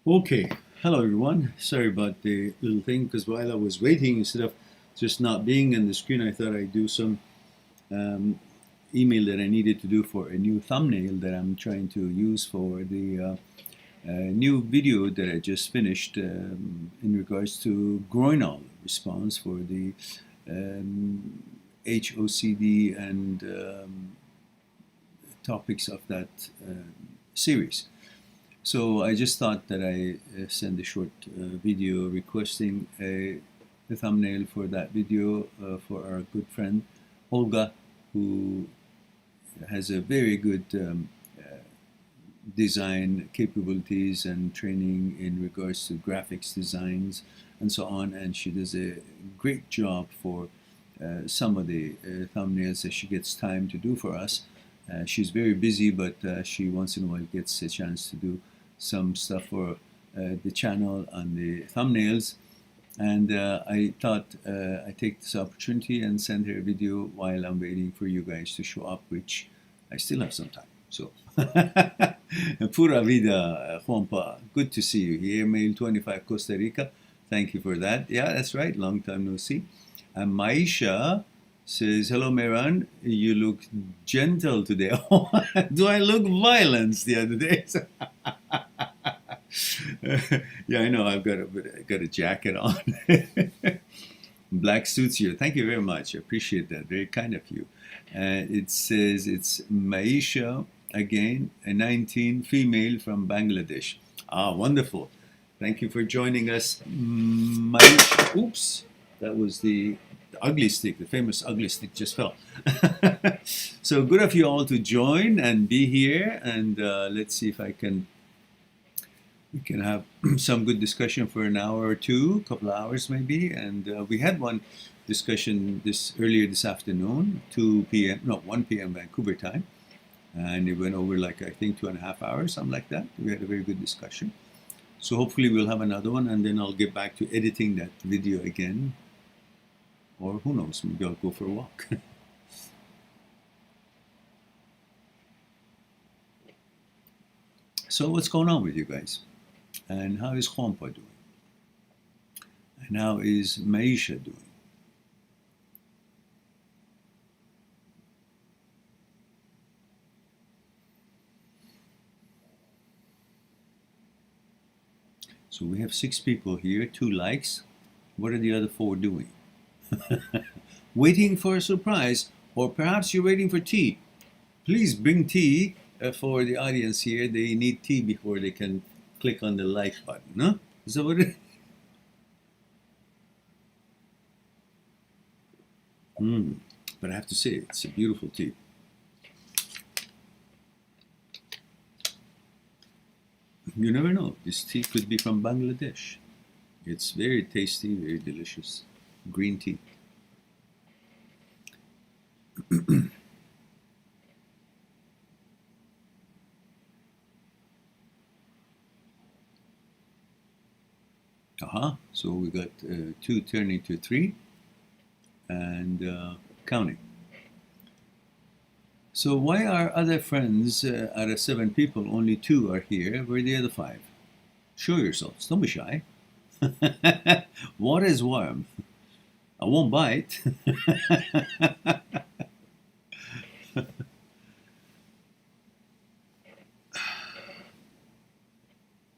Okay, hello everyone. Sorry about the little thing because while I was waiting, instead of just not being on the screen, I thought I'd do some um, email that I needed to do for a new thumbnail that I'm trying to use for the new video that I just finished in regards to Groinal response for the HOCD and topics of that series. So I just thought that I send a short video requesting a thumbnail for that video for our good friend Olga, who has a very good design capabilities and training in regards to graphics designs and so on, and she does a great job for some of the thumbnails that she gets time to do for us. She's very busy, but she once in a while gets a chance to do some stuff for the channel on the thumbnails, and I thought I'd take this opportunity and send her a video while I'm waiting for you guys to show up, which I still have some time. So, pura vida, Juanpa. Good to see you here. Mail 25 Costa Rica. Thank you for that. Yeah, that's right. Long time no see. And Maisha says, hello, Meran. You look gentle today. Do I look violent the other day? Yeah, I know. I've got a jacket on. Black suits you. Thank you very much. I appreciate that. Very kind of you. It says it's Maisha again, a 19 female from Bangladesh. Ah, wonderful. Thank you for joining us, Maisha. Oops, that was the ugly stick. The famous ugly stick just fell. So good of you all to join and be here. And let's see if we can have some good discussion for an hour or two, a couple of hours maybe. And we had one discussion earlier this afternoon, 2 p.m. No, 1 p.m. Vancouver time, and it went over like I think 2.5 hours, something like that. We had a very good discussion. So hopefully we'll have another one, and then I'll get back to editing that video again, or who knows, maybe I'll go for a walk. So what's going on with you guys? And how is Juanpa doing? And how is Maisha doing? So we have 6 people here, 2 likes. What are the other 4 doing? Waiting for a surprise, or perhaps you're waiting for tea. Please bring tea for the audience here. They need tea before they can click on the like button, huh? Is that what it is? But I have to say, it's a beautiful tea. You never know. This tea could be from Bangladesh. It's very tasty, very delicious. Green tea. So we got 2 turning to 3 and counting. So why are other friends, out of 7 people, only 2 are here? Where are the other 5? Show yourselves. Don't be shy. Water is warm. I won't bite.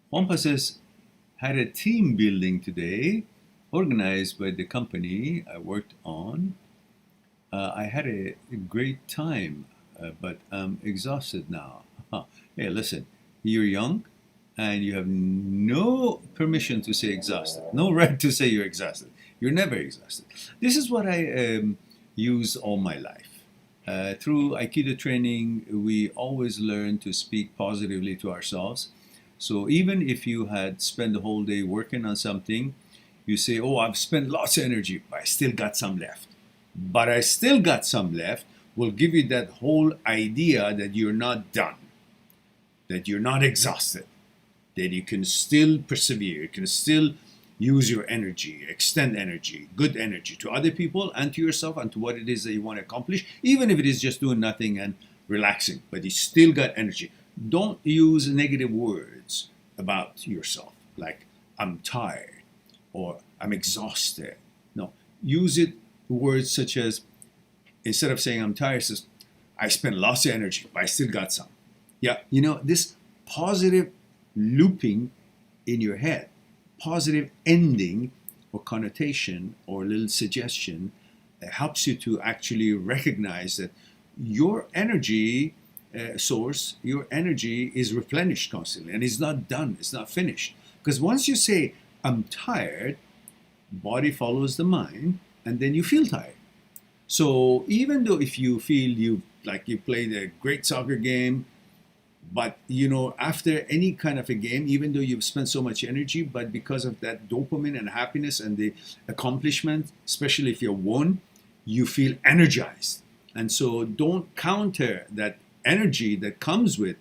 Wampa says, had a team building today organized by the company I worked on. I had a great time, but I'm exhausted now. Hey, listen, you're young and you have no permission to say exhausted, no right to say you're exhausted. You're never exhausted. This is what I use all my life. Through Aikido training, we always learn to speak positively to ourselves. So even if you had spent the whole day working on something, you say, oh, I've spent lots of energy, but I still got some left. But I still got some left will give you that whole idea that you're not done, that you're not exhausted, that you can still persevere, you can still use your energy, extend energy, good energy to other people and to yourself and to what it is that you want to accomplish, even if it is just doing nothing and relaxing, but you still got energy. Don't use negative words about yourself. like I'm tired or I'm exhausted. No, use it words such as, instead of saying I'm tired, says I spent lots of energy, but I still got some. Yeah, this positive looping in your head, positive ending or connotation or little suggestion helps you to actually recognize that your energy source, your energy is replenished constantly and it's not done, it's not finished. Because once you say, I'm tired, body follows the mind and then you feel tired. So even though if you feel you played a great soccer game, but after any kind of a game, even though you've spent so much energy, but because of that dopamine and happiness and the accomplishment, especially if you're won, you feel energized. And so don't counter that energy that comes with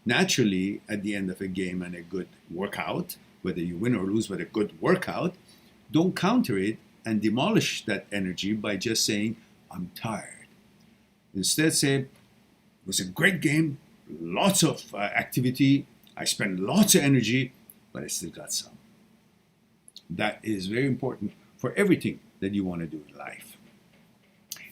naturally at the end of a game and a good workout, whether you win or lose, but a good workout. Don't counter it and demolish that energy by just saying, I'm tired. Instead say, it was a great game, lots of activity, I spent lots of energy, but I still got some. That is very important for everything that you want to do in life.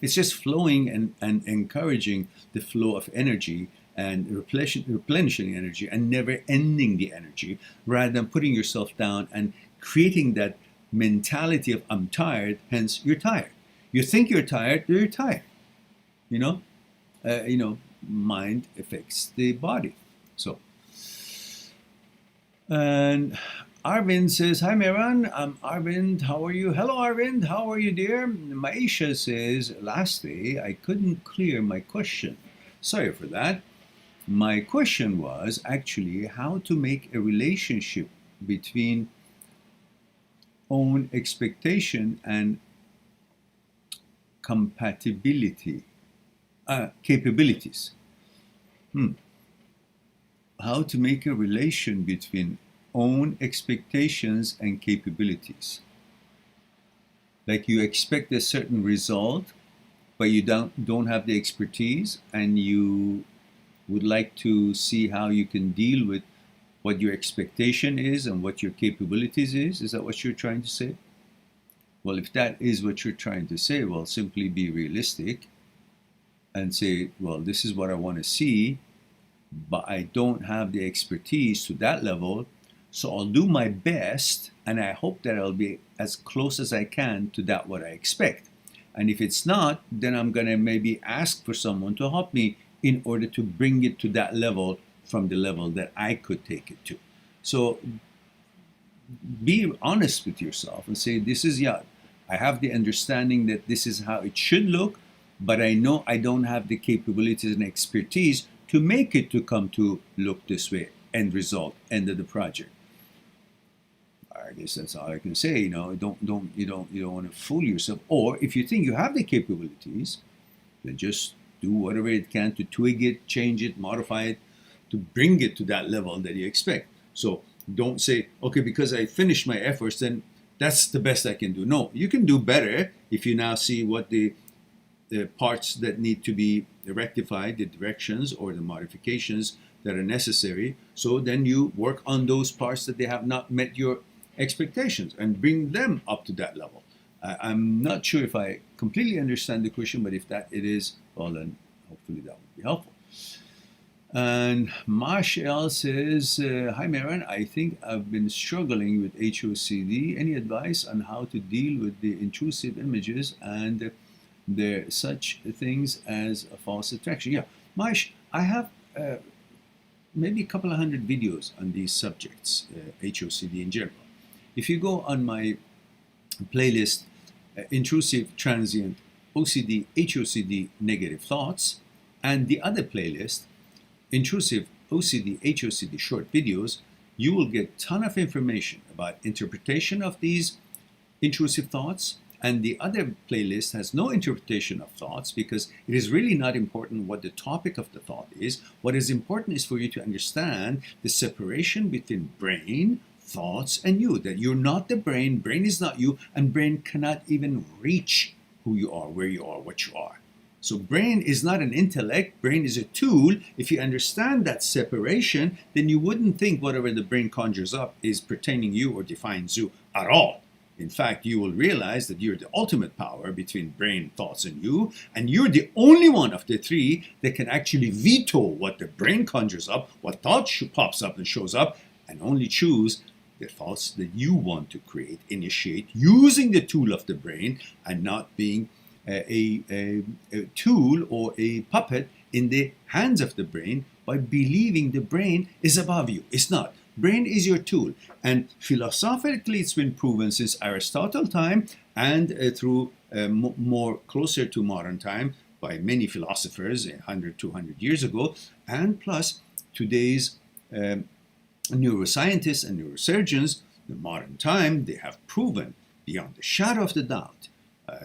It's just flowing and encouraging the flow of energy and replenishing energy and never ending the energy, rather than putting yourself down and creating that mentality of I'm tired, hence you're tired. You think you're tired, you're tired. Mind affects the body. So, and Arvind says, hi Mehran, I'm Arvind, how are you? Hello Arvind, how are you dear? Maisha says, lastly, I couldn't clear my question. Sorry for that. My question was actually how to make a relationship between own expectation and compatibility, capabilities. How to make a relation between own expectations and capabilities. Like you expect a certain result, but you don't have the expertise, and you would like to see how you can deal with what your expectation is and what your capabilities is. Is that what you're trying to say? Well, if that is what you're trying to say, well, simply be realistic and say, well, this is what I want to see, but I don't have the expertise to that level, so I'll do my best, and I hope that I'll be as close as I can to that what I expect. And if it's not, then I'm going to maybe ask for someone to help me in order to bring it to that level from the level that I could take it to. So be honest with yourself and say, this is, I have the understanding that this is how it should look, but I know I don't have the capabilities and expertise to make it to come to look this way. End result, end of the project. I guess that's all I can say. You don't want to fool yourself. Or if you think you have the capabilities, then just do whatever it can to twig it, change it, modify it, to bring it to that level that you expect. So don't say, okay, because I finished my efforts, then that's the best I can do. No, you can do better if you now see what the parts that need to be rectified, the directions or the modifications that are necessary. So then you work on those parts that they have not met your expectations and bring them up to that level. I'm not sure if I completely understand the question, but if that it is, well then hopefully that would be helpful. And Marshall says, hi Mehran, I think I've been struggling with HOCD. Any advice on how to deal with the intrusive images and there such things as a false attraction? Yeah, Marsh, I have maybe a couple of hundred videos on these subjects, HOCD in general. If you go on my playlist, Intrusive, Transient, OCD, HOCD, Negative Thoughts, and the other playlist, Intrusive, OCD, HOCD, Short Videos, you will get a ton of information about interpretation of these intrusive thoughts. And the other playlist has no interpretation of thoughts because it is really not important what the topic of the thought is. What is important is for you to understand the separation between brain, thoughts, and you. That you're not the brain, brain is not you, and brain cannot even reach who you are, where you are, what you are. So brain is not an intellect, brain is a tool. If you understand that separation, then you wouldn't think whatever the brain conjures up is pertaining you or defines you at all. In fact, you will realize that you're the ultimate power between brain, thoughts, and you're the only one of the three that can actually veto what the brain conjures up, what thought pops up and shows up, and only choose the thoughts that you want to create, initiate, using the tool of the brain and not being a tool or a puppet in the hands of the brain by believing the brain is above you. It's not. Brain is your tool. And philosophically, it's been proven since Aristotle time and through more closer to modern time by many philosophers 100, 200 years ago. And plus today's neuroscientists and neurosurgeons, in modern time, they have proven beyond the shadow of the doubt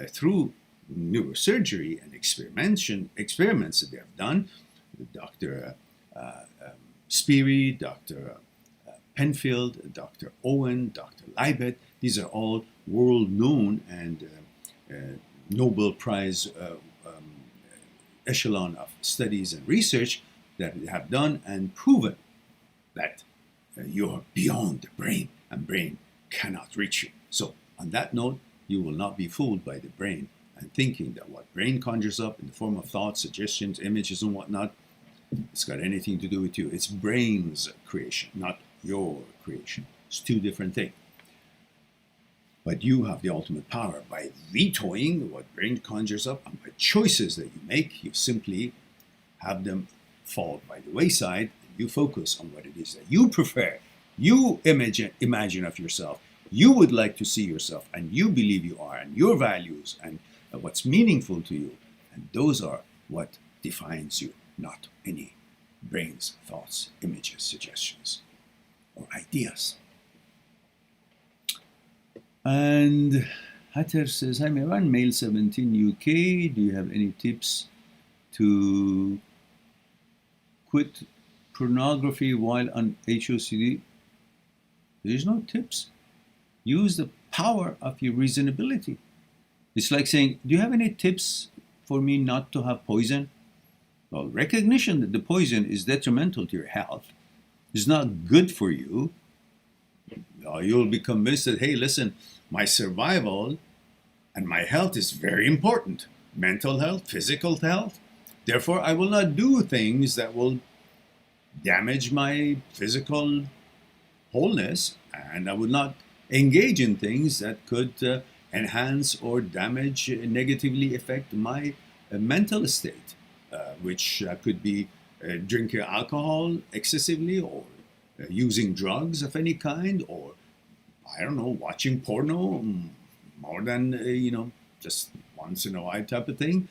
through neurosurgery and experiments that they have done, Dr. Speary, Dr. Penfield, Dr. Owen, Dr. Libet, these are all world-known and Nobel Prize echelon of studies and research that they have done and proven that you're beyond the brain and brain cannot reach you. So on that note, you will not be fooled by the brain and thinking that what brain conjures up in the form of thoughts, suggestions, images, and whatnot, it's got anything to do with you. It's brain's creation, not your creation. It's two different things. But you have the ultimate power. By vetoing what brain conjures up and by choices that you make, you simply have them fall by the wayside and you focus on what it is that you prefer. You imagine of yourself. You would like to see yourself and you believe you are and your values and what's meaningful to you. And those are what defines you, not any brain's thoughts, images, suggestions, or ideas. And Hatter says, hi Miran, male 17 UK. Do you have any tips to quit pornography while on HOCD? There's no tips. Use the power of your reasonability. It's like saying, do you have any tips for me not to have poison? Well, recognition that the poison is detrimental to your health, is not good for you. You'll be convinced that, hey, listen, my survival and my health is very important. Mental health, physical health. Therefore, I will not do things that will damage my physical wholeness, and I would not engage in things that could enhance or damage, negatively affect my mental state, which could be drinking alcohol excessively or using drugs of any kind, or I don't know, watching porno more than, just once in a while type of thing.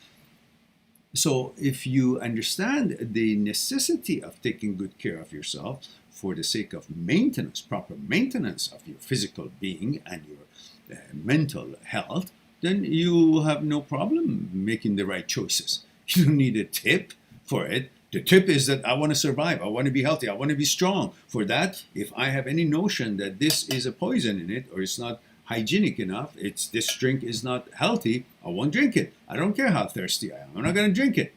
So if you understand the necessity of taking good care of yourself for the sake of maintenance, proper maintenance of your physical being and your mental health, then you have no problem making the right choices. You don't need a tip for it. The tip is that I want to survive, I want to be healthy, I want to be strong. For that, if I have any notion that this is a poison in it or it's not hygienic enough, this drink is not healthy, I won't drink it. I don't care how thirsty I am, I'm not going to drink it.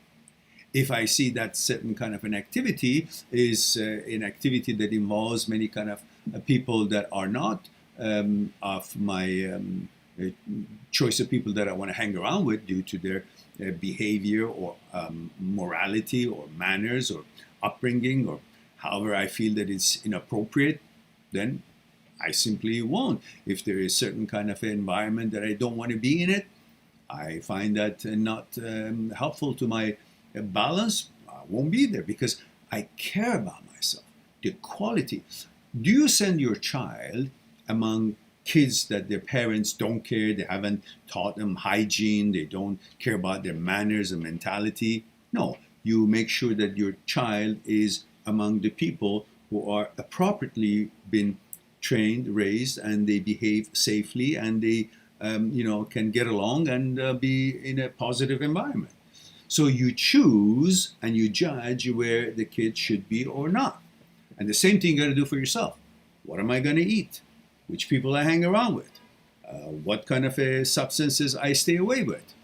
If I see that certain kind of an activity is an activity that involves many kind of people that are not of my choice of people that I want to hang around with due to their behavior or morality or manners or upbringing or however I feel that it's inappropriate, then I simply won't. If there is certain kind of environment that I don't want to be in it, I find that not helpful to my balance, I won't be there because I care about myself, the quality. Do you send your child among kids that their parents don't care, they haven't taught them hygiene, they don't care about their manners and mentality? No, you make sure that your child is among the people who are appropriately been trained, raised, and they behave safely and they can get along and be in a positive environment. So you choose and you judge where the kid should be or not. And the same thing you got to do for yourself. What am I going to eat? Which people I hang around with? What kind of substances I stay away with?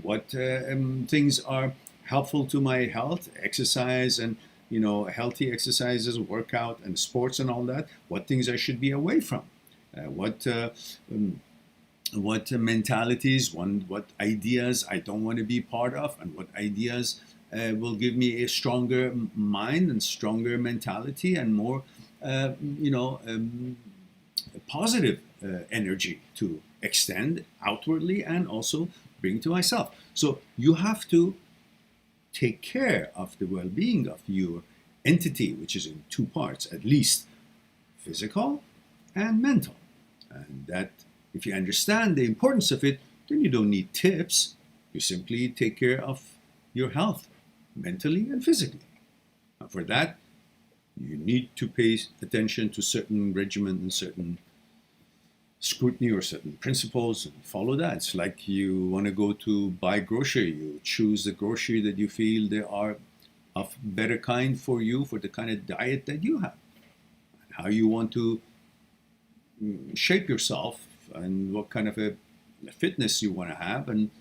what things are helpful to my health, exercise, and healthy exercises, workout, and sports, and all that. What things I should be away from. What mentalities, what ideas I don't want to be part of, and what ideas will give me a stronger mind and stronger mentality and more, positive energy to extend outwardly and also bring to myself. So you have to take care of the well-being of your entity, which is in two parts at least, physical and mental. And that, if you understand the importance of it, then you don't need tips. You simply take care of your health, mentally and physically. And for that, you need to pay attention to certain regimen and certain scrutiny or certain principles and follow that. It's like you want to go to buy grocery. You choose the grocery that you feel they are of better kind for you, for the kind of diet that you have, and how you want to shape yourself and what kind of a fitness you want to have, and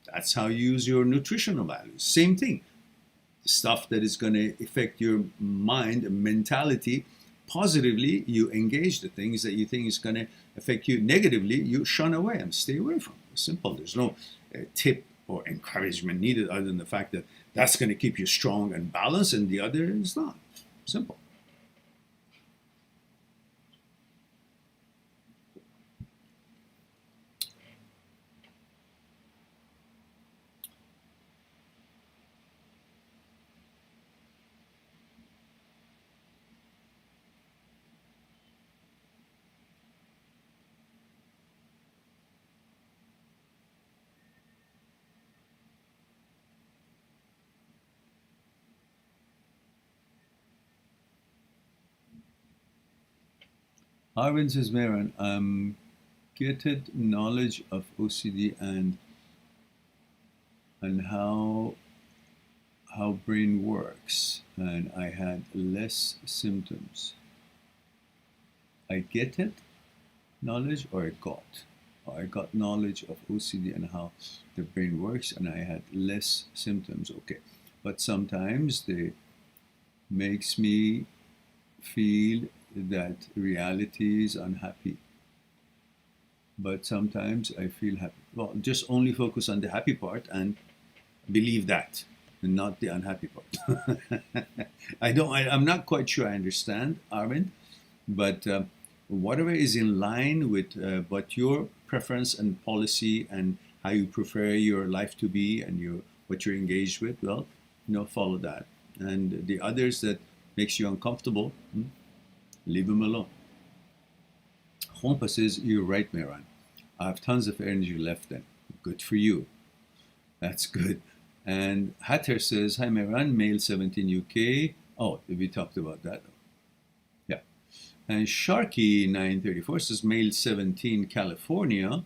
that's how you use your nutritional values. Same thing. The stuff that is going to affect your mind and mentality positively, you engage. The things that you think is going to affect you negatively, you shun away and stay away from. It's simple. There's no tip or encouragement needed other than the fact that that's going to keep you strong and balanced, and the other is not. Simple. Arvind says, Mehran, getted knowledge of OCD and how brain works, and I had less symptoms. I get it knowledge, or I got? Or I got knowledge of OCD and how the brain works, and I had less symptoms. Okay, but sometimes they makes me feel that reality is unhappy, but sometimes I feel happy. Well, just only focus on the happy part and believe that, and not the unhappy part. I'm not quite sure I understand, Arvind, but whatever is in line with what your preference and policy and how you prefer your life to be and what you're engaged with, well, follow that. And the others that makes you uncomfortable, leave them alone. Hompa says, you're right, Mehran. I have tons of energy left then. Good for you. That's good. And Hatter says, hi, Mehran, male 17 UK. Oh, we talked about that. Yeah. And Sharky 934 says, male 17 California.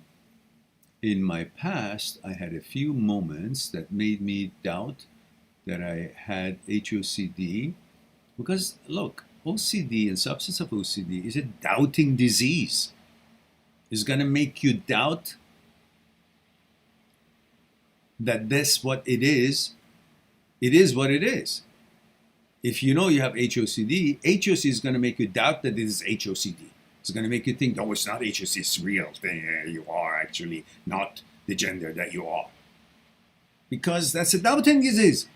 In my past, I had a few moments that made me doubt that I had HOCD. Because, look, OCD and substance of OCD is a doubting disease. It's going to make you doubt that that's what it is. It is what it is. If you know you have HOCD, HOCD is going to make you doubt that it is HOCD. It's going to make you think, no, it's not HOCD, it's real. You are actually not the gender that you are. Because that's a doubting disease.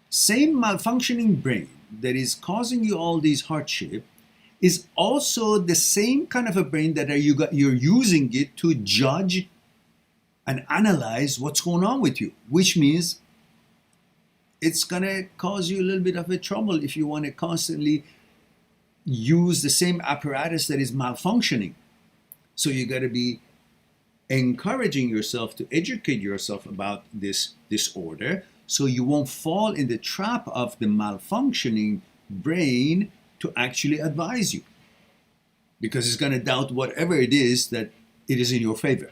Same malfunctioning brain that is causing you all these hardship is also the same kind of a brain that you're using it to judge and analyze what's going on with you, which means it's going to cause you a little bit of a trouble if you want to constantly use the same apparatus that is malfunctioning. So you got to be encouraging yourself to educate yourself about this disorder, so you won't fall in the trap of the malfunctioning brain to actually advise you. Because it's going to doubt whatever it is that it is in your favor.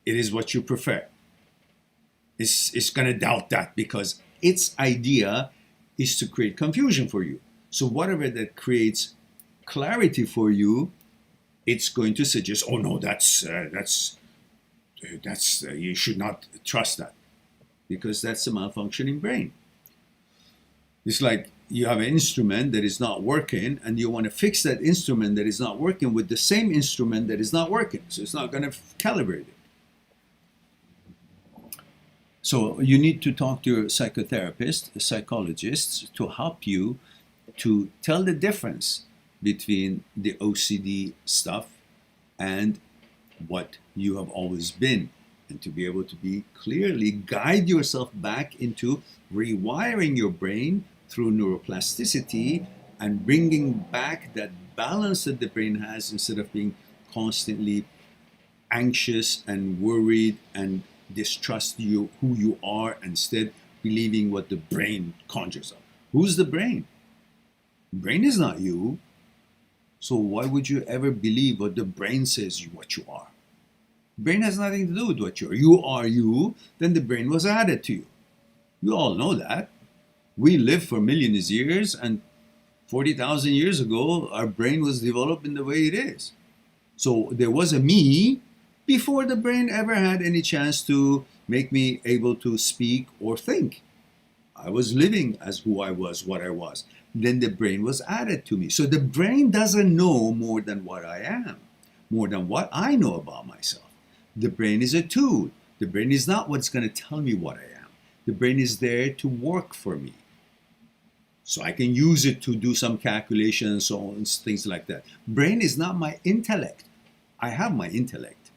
It is what you prefer. It's going to doubt that because its idea is to create confusion for you. So whatever that creates clarity for you, it's going to suggest, oh no, that's That's you should not trust that, because that's a malfunctioning brain. It's like you have an instrument that is not working, and you want to fix that instrument that is not working with the same instrument that is not working. So it's not going to calibrate it. So you need to talk to your psychotherapist, psychologists, to help you to tell the difference between the OCD stuff and what you have always been, and to be able to be clearly guide yourself back into rewiring your brain through neuroplasticity and bringing back that balance that the brain has, instead of being constantly anxious and worried and distrust you who you are, instead believing what the brain conjures up. Who's the brain? Brain is not you. So why would you ever believe what the brain says what you are? Brain has nothing to do with what you are. You are you, then the brain was added to you. You all know that. We lived for millions of years, and 40,000 years ago, our brain was developed in the way it is. So there was a me before the brain ever had any chance to make me able to speak or think. I was living as who I was, what I was. Then the brain was added to me. So the brain doesn't know more than what I am, more than what I know about myself. The brain is a tool. The brain is not what's going to tell me what I am. The brain is there to work for me, so I can use it to do some calculation and so on, things like that. Brain is not my intellect. I have my intellect.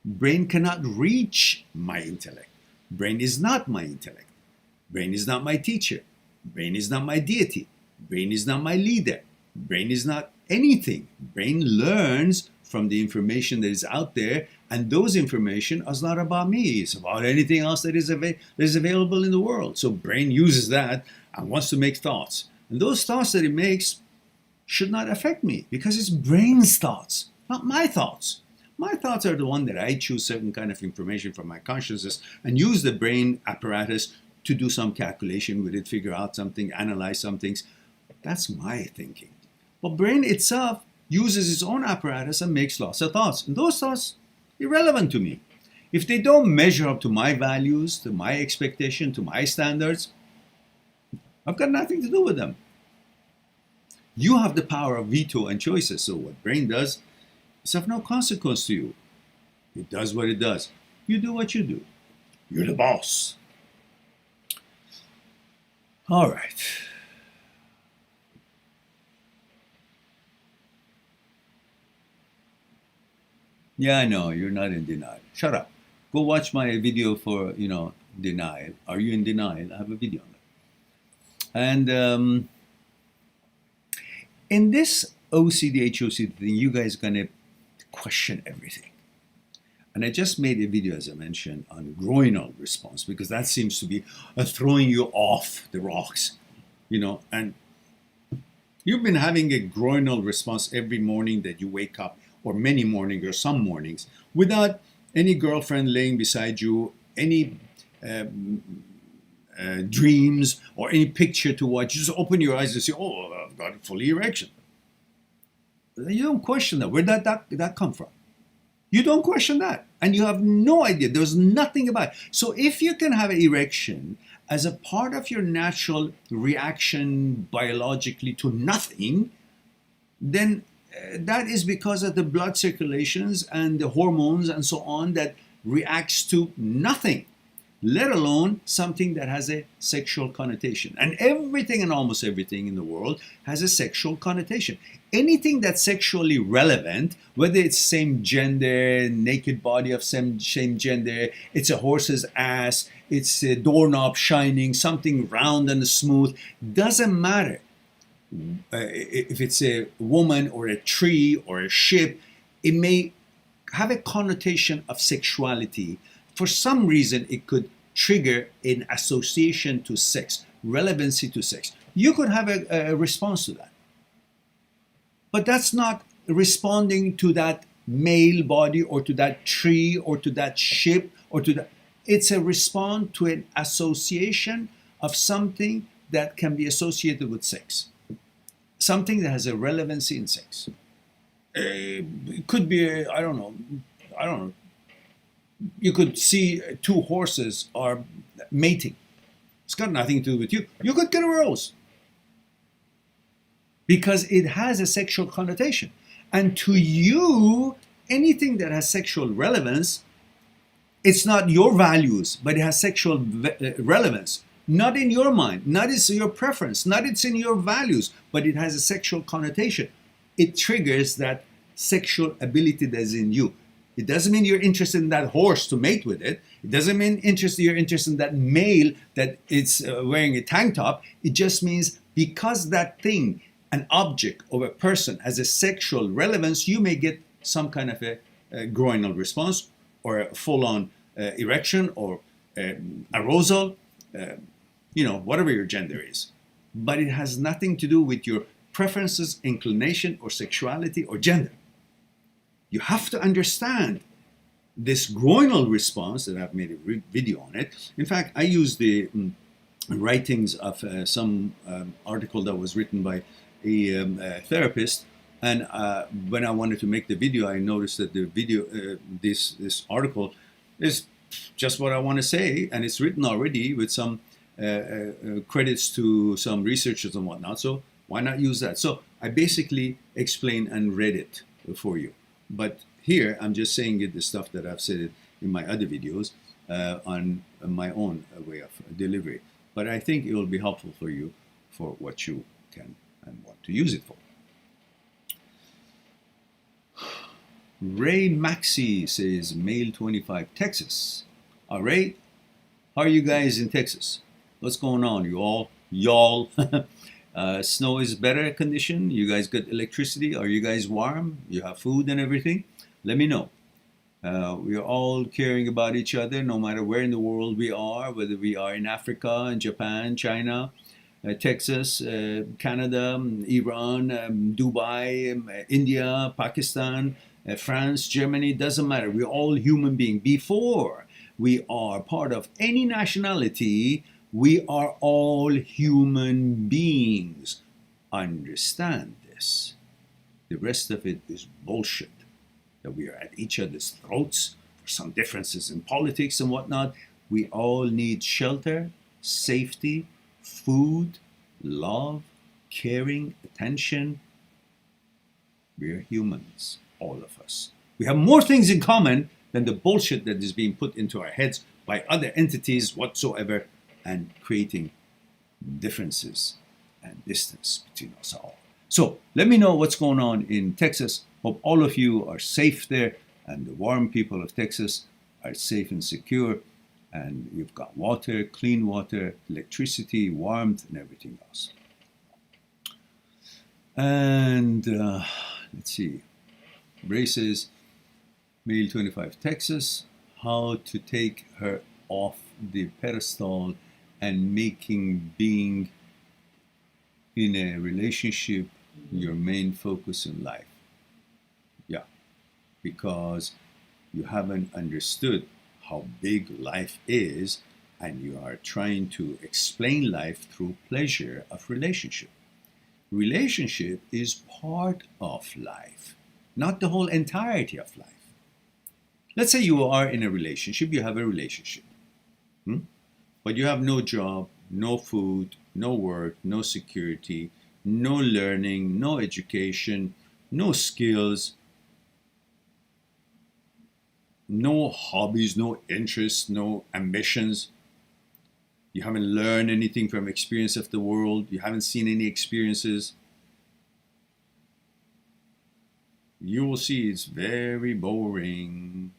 Brain cannot reach my intellect. Brain is not my intellect. Brain is not my teacher. Brain is not my deity. Brain is not my leader. Brain is not anything. Brain learns from the information that is out there, and those information is not about me. It's about anything else that is available in the world. So brain uses that and wants to make thoughts. And those thoughts that it makes should not affect me, because it's brain's thoughts, not my thoughts. My thoughts are the one that I choose certain kind of information from my consciousness and use the brain apparatus to do some calculation with it, figure out something, analyze some things. That's my thinking. But brain itself uses its own apparatus and makes lots of thoughts. And those thoughts, irrelevant to me. If they don't measure up to my values, to my expectation, to my standards, I've got nothing to do with them. You have the power of veto and choices. So what brain does is of no consequence to you. It does what it does. You do what you do. You're the boss. All right. Yeah, I know, you're not in denial. Shut up. Go watch my video for, denial. Are you in denial? I have a video on it. And in this OCD, HOCD thing, you guys are going to question everything. And I just made a video, as I mentioned, on groinal response, because that seems to be throwing you off the rocks, and you've been having a groinal response every morning that you wake up, or many mornings, or some mornings, without any girlfriend laying beside you, any dreams, or any picture to watch. You just open your eyes and say, oh, I've got a full erection. You don't question that. Where did that come from? You don't question that. And you have no idea. There's nothing about it. So if you can have an erection as a part of your natural reaction biologically to nothing, then that is because of the blood circulations and the hormones and so on that reacts to nothing, let alone something that has a sexual connotation. And everything and almost everything in the world has a sexual connotation. Anything that's sexually relevant, whether it's same gender, naked body of same gender, it's a horse's ass, it's a doorknob shining, something round and smooth, doesn't matter. If it's a woman or a tree or a ship, it may have a connotation of sexuality. For some reason, it could trigger an association to sex, relevancy to sex. You could have a response to that. But that's not responding to that male body or to that tree or to that ship or to that. It's a response to an association of something that can be associated with sex. Something that has a relevancy in sex. It could be, I don't know. You could see two horses are mating. It's got nothing to do with you. You could get a rose because it has a sexual connotation. And to you, anything that has sexual relevance, it's not your values, but it has sexual relevance. Not in your mind, not it's your preference, not it's in your values, but it has a sexual connotation. It triggers that sexual ability that's in you. It doesn't mean you're interested in that horse to mate with it. It doesn't mean you're interested in that male that is wearing a tank top. It just means because that thing, an object or a person, has a sexual relevance, you may get some kind of a groinal response or a full-on erection or arousal, whatever your gender is. But it has nothing to do with your preferences, inclination, or sexuality or gender. You have to understand this groinal response that I've made a video on it. In fact, I use the writings of some article that was written by a therapist. And when I wanted to make the video, I noticed that the video, this article, is just what I want to say, and it's written already with some credits to some researchers and whatnot. So why not use that? So I basically explained and read it for you. But here I'm just saying it the stuff that I've said in my other videos on my own way of delivery. But I think it will be helpful for you for what you can and want to use it for. Ray Maxey says, male 25, Texas. Ray, how are you guys in Texas? What's going on? Y'all? Snow is better condition? You guys got electricity? Are you guys warm? You have food and everything? Let me know. We are all caring about each other no matter where in the world we are, whether we are in Africa, in Japan, China, Texas, Canada, Iran, Dubai, India, Pakistan, France, Germany, doesn't matter. We're all human beings. Before we are part of any nationality, we are all human beings. Understand this. The rest of it is bullshit. That we are at each other's throats for some differences in politics and whatnot. We all need shelter, safety, food, love, caring, attention. We're humans, all of us. We have more things in common than the bullshit that is being put into our heads by other entities whatsoever and creating differences and distance between us all. So let me know what's going on in Texas. Hope all of you are safe there and the warm people of Texas are safe and secure. And you've got water, clean water, electricity, warmth, and everything else. And let's see. Ray says, male 25, Texas, how to take her off the pedestal and making being in a relationship your main focus in life. Yeah, because you haven't understood how big life is, and you are trying to explain life through pleasure of relationship. Relationship is part of life, not the whole entirety of life. Let's say you are in a relationship, you have a relationship, but you have no job, no food, no work, no security, no learning, no education, no skills, no hobbies, no interests, no ambitions. You haven't learned anything from experience of the world. You haven't seen any experiences. You will see it's very boring.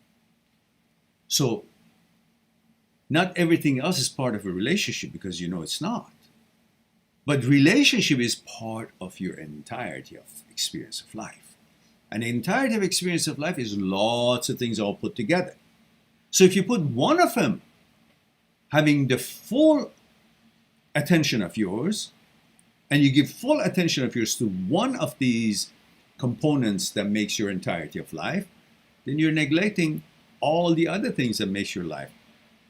So, not everything else is part of a relationship because you know it's not. But relationship is part of your entirety of experience of life. And the entirety of experience of life is lots of things all put together. So if you put one of them having the full attention of yours, and you give full attention of yours to one of these components that makes your entirety of life, then you're neglecting all the other things that makes your life.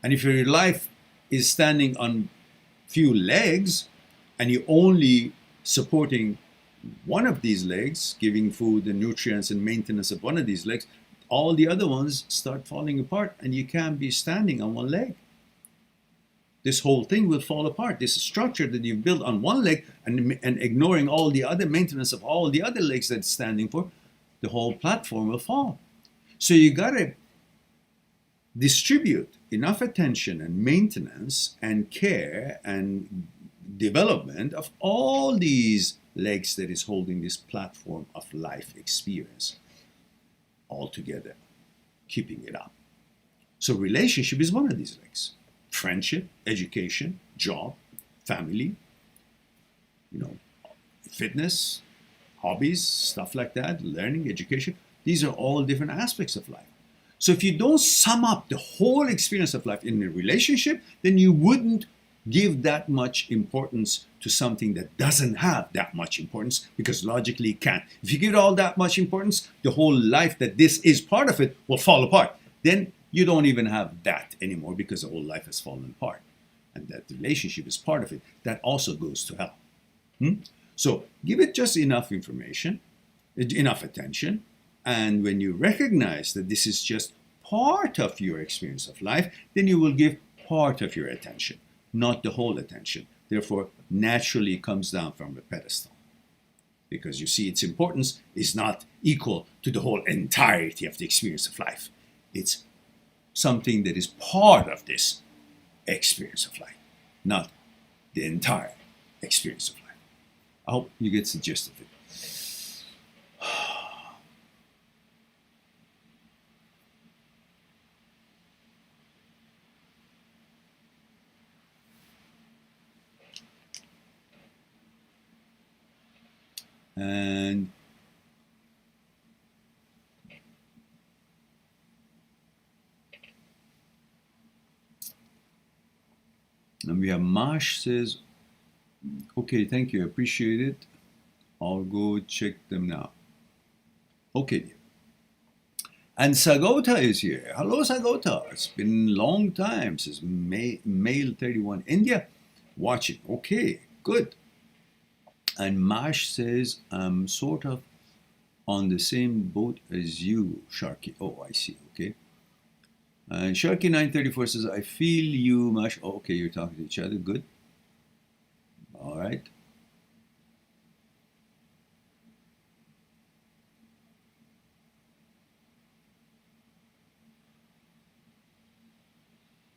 And if your life is standing on few legs, and you're only supporting one of these legs, giving food and nutrients and maintenance of one of these legs, all the other ones start falling apart and you can't be standing on one leg. This whole thing will fall apart. This structure that you've built on one leg and ignoring all the other maintenance of all the other legs that it's standing for, the whole platform will fall. So you got to distribute enough attention and maintenance and care and development of all these legs that is holding this platform of life experience all together, keeping it up. So relationship is one of these legs. Friendship, education, job, family, fitness, hobbies, stuff like that, learning, education. These are all different aspects of life. So if you don't sum up the whole experience of life in a relationship, then you wouldn't give that much importance to something that doesn't have that much importance, because logically it can't. If you give it all that much importance, the whole life that this is part of it will fall apart. Then you don't even have that anymore, because the whole life has fallen apart. And that relationship is part of it. That also goes to hell. So give it just enough information, enough attention. And when you recognize that this is just part of your experience of life, then you will give part of your attention, not the whole attention. Therefore, naturally it comes down from the pedestal, because you see its importance is not equal to the whole entirety of the experience of life. It's something that is part of this experience of life, not the entire experience of life. I hope you get the gist of it. And we have Mash says, okay, thank you, I appreciate it. I'll go check them now. Okay. And Sagota is here. Hello, Sagota. It's been a long time, says Male 31 India. Watching. Okay, good. And Mash says, I'm sort of on the same boat as you, Sharky. Oh, I see. Okay. And Sharky 934 says, I feel you, Mash. Oh, okay, you're talking to each other. Good. All right.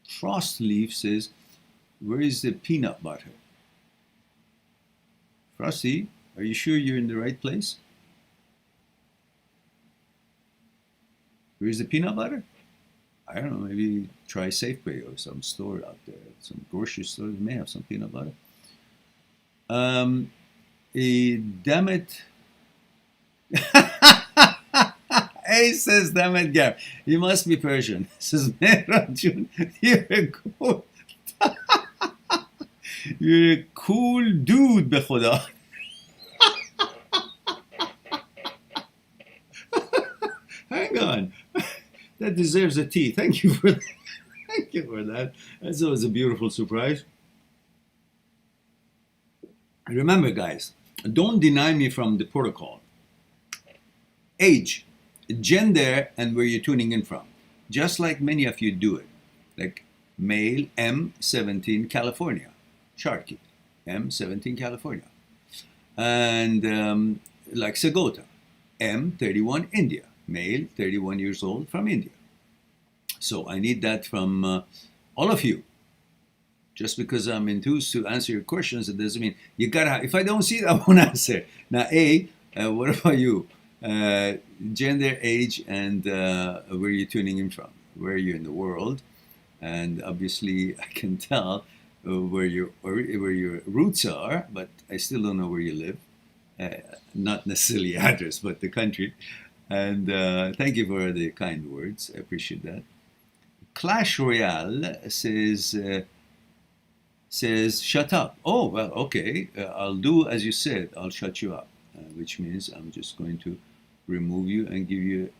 Frost Leaf says, where is the peanut butter? Frosty, are you sure you're in the right place? Where's the peanut butter? I don't know, maybe try Safeway or some store out there. Some grocery stores may have some peanut butter. Damn it. Hey, says, damn it, Gab. You must be Persian. Says, Rajun, you're a cool, you're a cool dude, be khuda. Hang on. That deserves a tea. Thank you for that. Thank you for that. That's always a beautiful surprise. Remember, guys, don't deny me from the protocol. Age, gender, and where you're tuning in from. Just like many of you do it. Like male, M17, California. Sharky, M17, California. And like Sagota, M31, India. Male, 31 years old, from India. So I need that from all of you. Just because I'm enthused to answer your questions, it doesn't mean you gotta. If I don't see it, I won't answer. Now, what about you? Gender, age, and where you're tuning in from. Where are you in the world? And obviously, I can tell where your roots are, but I still don't know where you live. Not necessarily address, but the country. And thank you for the kind words. I appreciate that. Clash Royale says, shut up. Oh, well, okay. I'll do as you said. I'll shut you up, which means I'm just going to remove you and give you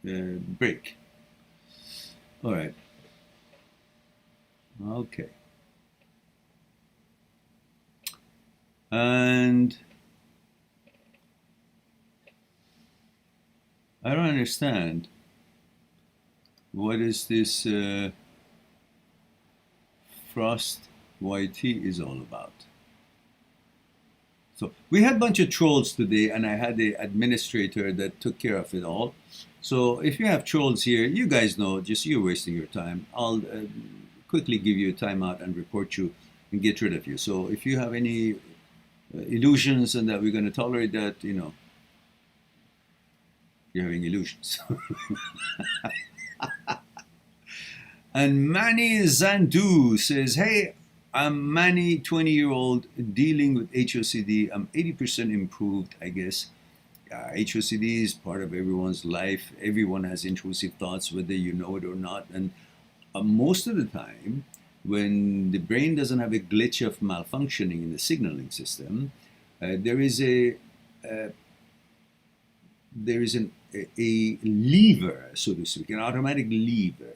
a break. All right. Okay. And I don't understand. What is this Frost YT is all about? So we had a bunch of trolls today, and I had the administrator that took care of it all. So if you have trolls here, you guys know, just you're wasting your time. I'll quickly give you a timeout and report you and get rid of you. So if you have any illusions and that we're going to tolerate that, you know, you're having illusions. And Manny Zandu says, hey, I'm Manny, 20-year-old, dealing with HOCD. I'm 80% improved, I guess. HOCD is part of everyone's life. Everyone has intrusive thoughts, whether you know it or not. And most of the time, when the brain doesn't have a glitch of malfunctioning in the signaling system, there is a lever, so to speak, an automatic lever,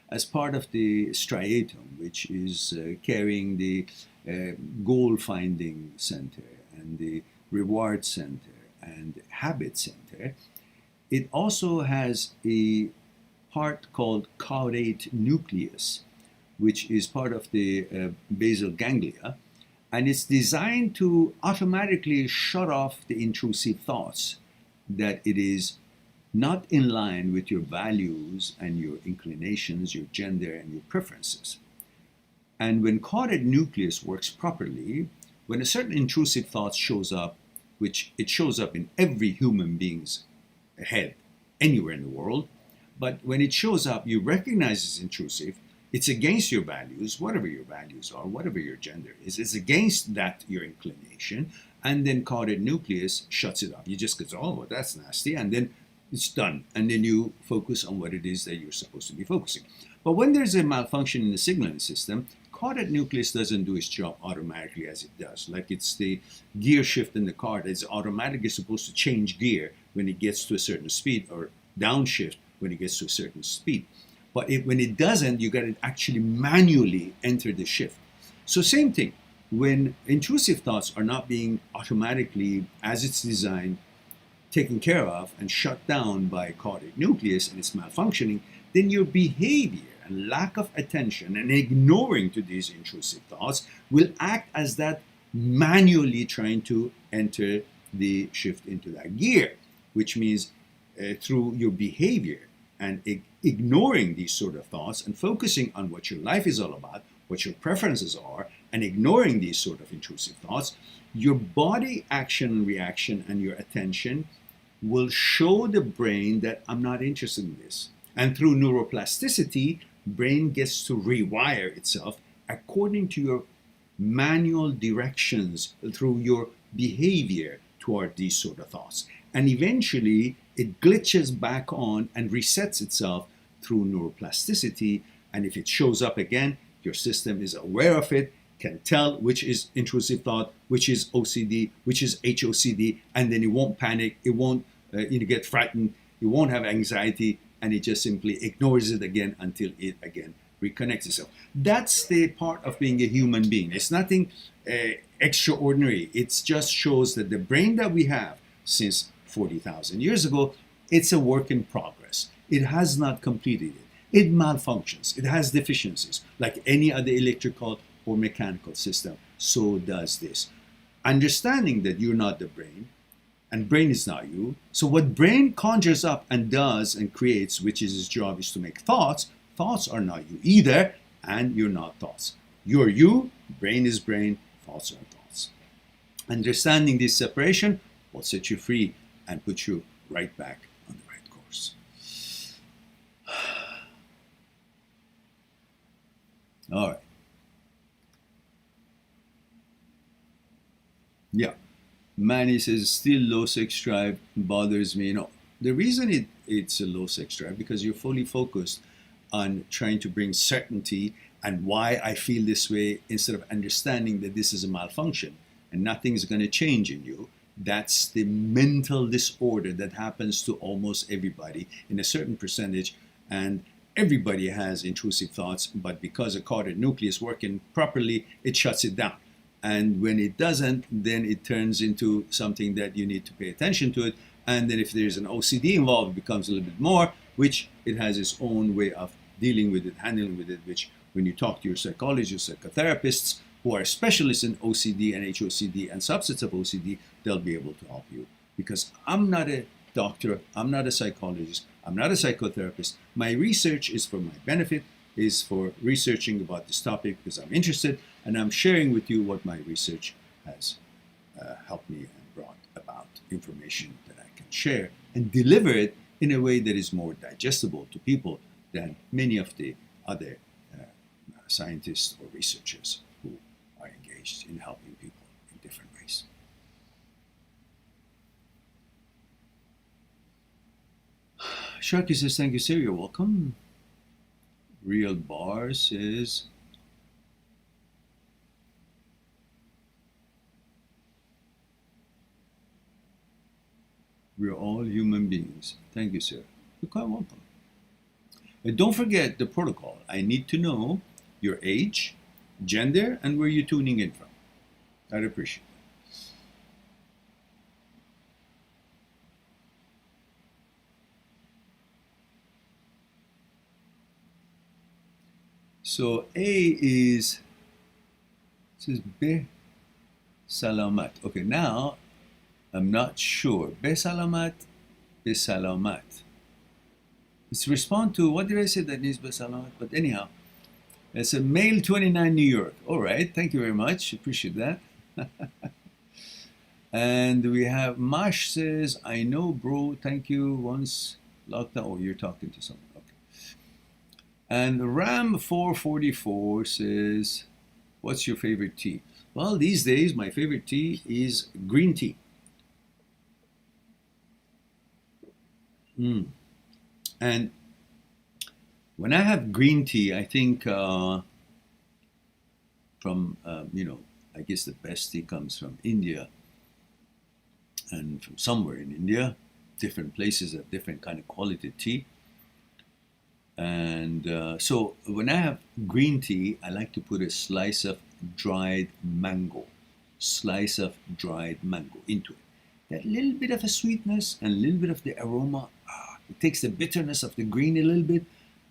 as part of the striatum, which is carrying the goal-finding center and the reward center and habit center. It also has a part called caudate nucleus, which is part of the basal ganglia, and it's designed to automatically shut off the intrusive thoughts that it is not in line with your values and your inclinations, your gender, and your preferences. And when caudate nucleus works properly, when a certain intrusive thought shows up, which it shows up in every human being's head, anywhere in the world, but when it shows up, you recognize it's intrusive, it's against your values, whatever your values are, whatever your gender is, it's against that, your inclination, and then caudate nucleus shuts it off. You just go, oh, that's nasty, and then it's done. And then you focus on what it is that you're supposed to be focusing. But when there's a malfunction in the signaling system, caudate nucleus doesn't do its job automatically as it does. Like it's the gear shift in the car that's automatically supposed to change gear when it gets to a certain speed, or downshift when it gets to a certain speed. But when it doesn't, you got to actually manually enter the shift. So same thing, when intrusive thoughts are not being automatically, as it's designed, taken care of and shut down by caudate nucleus and it's malfunctioning, then your behavior and lack of attention and ignoring to these intrusive thoughts will act as that manually trying to enter the shift into that gear, which means through your behavior and ignoring these sort of thoughts and focusing on what your life is all about, what your preferences are, and ignoring these sort of intrusive thoughts, your body action and reaction and your attention will show the brain that I'm not interested in this. And through neuroplasticity, brain gets to rewire itself according to your manual directions through your behavior toward these sort of thoughts. And eventually it glitches back on and resets itself through neuroplasticity. And if it shows up again, your system is aware of it, can tell which is intrusive thought, which is OCD, which is HOCD, and then it won't panic, it won't get frightened, it won't have anxiety, and it just simply ignores it again until it again reconnects itself. That's the part of being a human being. It's nothing extraordinary. It just shows that the brain that we have since 40,000 years ago, it's a work in progress. It has not completed it. It malfunctions. It has deficiencies like any other electrical or mechanical system. So does this. Understanding that you're not the brain and brain is not you. So what brain conjures up and does and creates, which is its job, is to make thoughts. Thoughts are not you either, and you're not thoughts. You're you, brain is brain, thoughts are thoughts. Understanding this separation will set you free and put you right back on the right course. All right. Yeah. Manny says, still low sex drive bothers me. No, the reason it's a low sex drive because you're fully focused on trying to bring certainty and why I feel this way instead of understanding that this is a malfunction and nothing's going to change in you. That's the mental disorder that happens to almost everybody in a certain percentage, and everybody has intrusive thoughts, but because a caudate nucleus working properly, it shuts it down. And when it doesn't, then it turns into something that you need to pay attention to it. And then if there's an OCD involved, it becomes a little bit more, which it has its own way of dealing with it, handling with it, which when you talk to your psychologists, psychotherapists, who are specialists in OCD and HOCD and subsets of OCD, they'll be able to help you. Because I'm not a doctor, I'm not a psychologist, I'm not a psychotherapist. My research is for my benefit, is for researching about this topic because I'm interested, and I'm sharing with you what my research has helped me and brought about information that I can share and deliver it in a way that is more digestible to people than many of the other scientists or researchers who are engaged in helping people in different ways. Sharky says, thank you, sir. You're welcome. Real Bar says, we're all human beings. Thank you, sir. You're quite welcome. And don't forget the protocol. I need to know your age, gender, and where you're tuning in from. I'd appreciate it. So A is, it says Be Salamat. Okay, now I'm not sure. Be Salamat, Be Salamat. Let's respond to, what did I say that needs Be Salamat? But anyhow, it's a male 29 New York. All right, thank you very much. Appreciate that. And we have Mash says, I know, bro. Thank you. Once locked down. Oh, you're talking to someone. Okay. And Ram 444 says, what's your favorite tea? Well, these days, my favorite tea is green tea. And when I have green tea, I think from, I guess the best tea comes from India and from somewhere in India. Different places have different kind of quality tea. And so when I have green tea, I like to put a slice of dried mango into it. That little bit of a sweetness and a little bit of the aroma, it takes the bitterness of the green a little bit,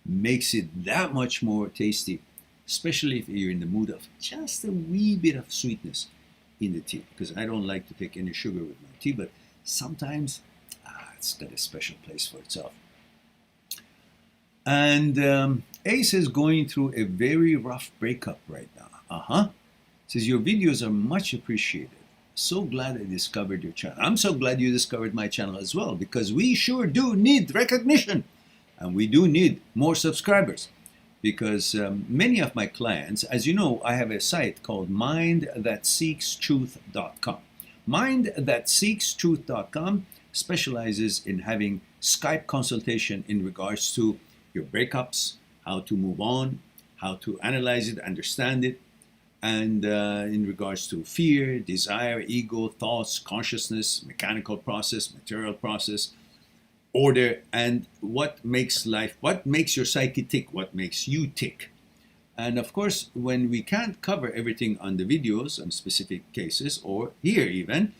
makes it that much more tasty, especially if you're in the mood of just a wee bit of sweetness in the tea, because I don't like to take any sugar with my tea, but sometimes it's got a special place for itself. And Ace is going through a very rough breakup right now. Says, your videos are much appreciated. So glad I discovered your channel. I'm so glad you discovered my channel as well, because we sure do need recognition. And we do need more subscribers, because many of my clients, as you know, I have a site called mindthatseekstruth.com. Mindthatseekstruth.com specializes in having Skype consultation in regards to your breakups, how to move on, how to analyze it, understand it, and in regards to fear, desire, ego, thoughts, consciousness, mechanical process, material process, order, and what makes life, what makes your psyche tick, what makes you tick. And of course, when we can't cover everything on the videos on specific cases, or here even,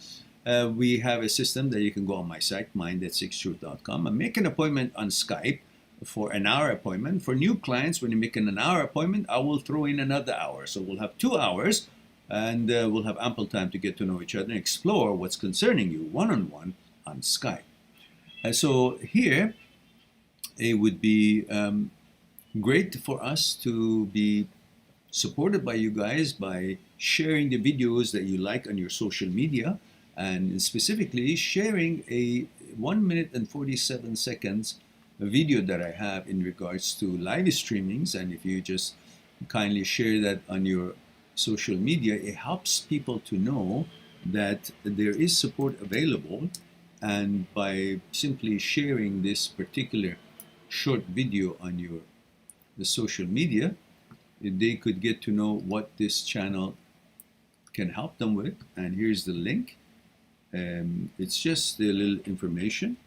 we have a system that you can go on my site, mindthatseekstruth.com, and make an appointment on Skype for an hour appointment. For new clients, when you make an hour appointment, I will throw in another hour. So we'll have 2 hours, and we'll have ample time to get to know each other and explore what's concerning you one-on-one on Skype. So here, it would be great for us to be supported by you guys by sharing the videos that you like on your social media, and specifically sharing a 1 minute and 47 seconds video that I have in regards to live streamings. And if you just kindly share that on your social media, it helps people to know that there is support available. And by simply sharing this particular short video on the social media, they could get to know what this channel can help them with. And here's the link. It's just a little information,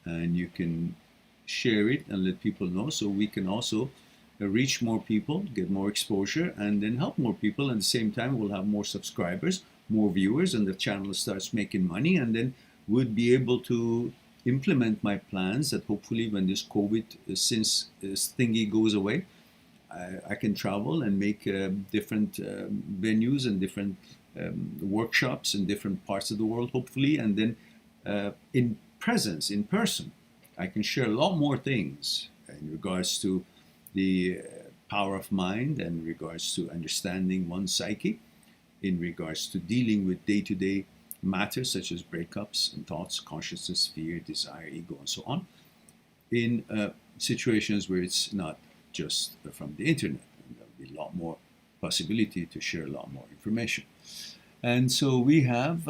and you can share it and let people know, so we can also reach more people, get more exposure, and then help more people. At the same time, we'll have more subscribers, more viewers, and the channel starts making money, and then would be able to implement my plans that hopefully when this COVID since thingy goes away, I can travel and make different venues and different workshops in different parts of the world, hopefully, and then in presence, in person, I can share a lot more things in regards to the power of mind and in regards to understanding one's psyche, in regards to dealing with day-to-day matters such as breakups and thoughts, consciousness, fear, desire, ego, and so on, in situations where it's not just from the internet. And there'll be a lot more possibility to share a lot more information. And so we have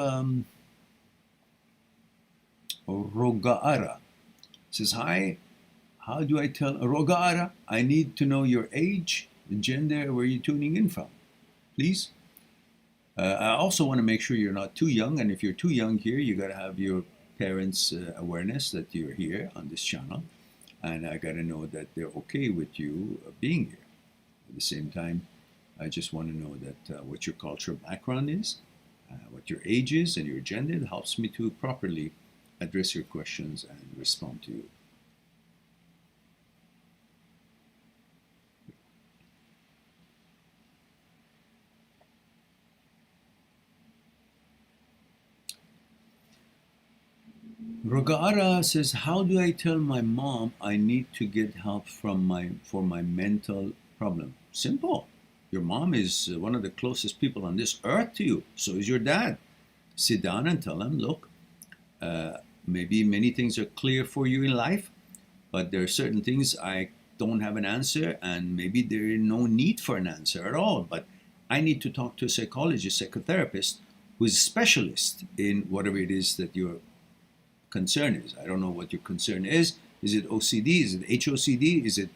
Rogaara says, hi, how do I tell Rogaara? I need to know your age, the gender, where you're tuning in from, please. I also want to make sure you're not too young, and if you're too young here, you got to have your parents' awareness that you're here on this channel, and I got to know that they're okay with you being here. At the same time, I just want to know that what your cultural background is, what your age is, and your gender. It helps me to properly address your questions and respond to you. Rogara says, how do I tell my mom I need to get help for my mental problem? Simple. Your mom is one of the closest people on this earth to you. So is your dad. Sit down and tell him, look, maybe many things are clear for you in life, but there are certain things I don't have an answer, and maybe there is no need for an answer at all. But I need to talk to a psychologist, psychotherapist, who is a specialist in whatever it is that you're concern is. I don't know what your concern is. Is it OCD? Is it HOCD? Is it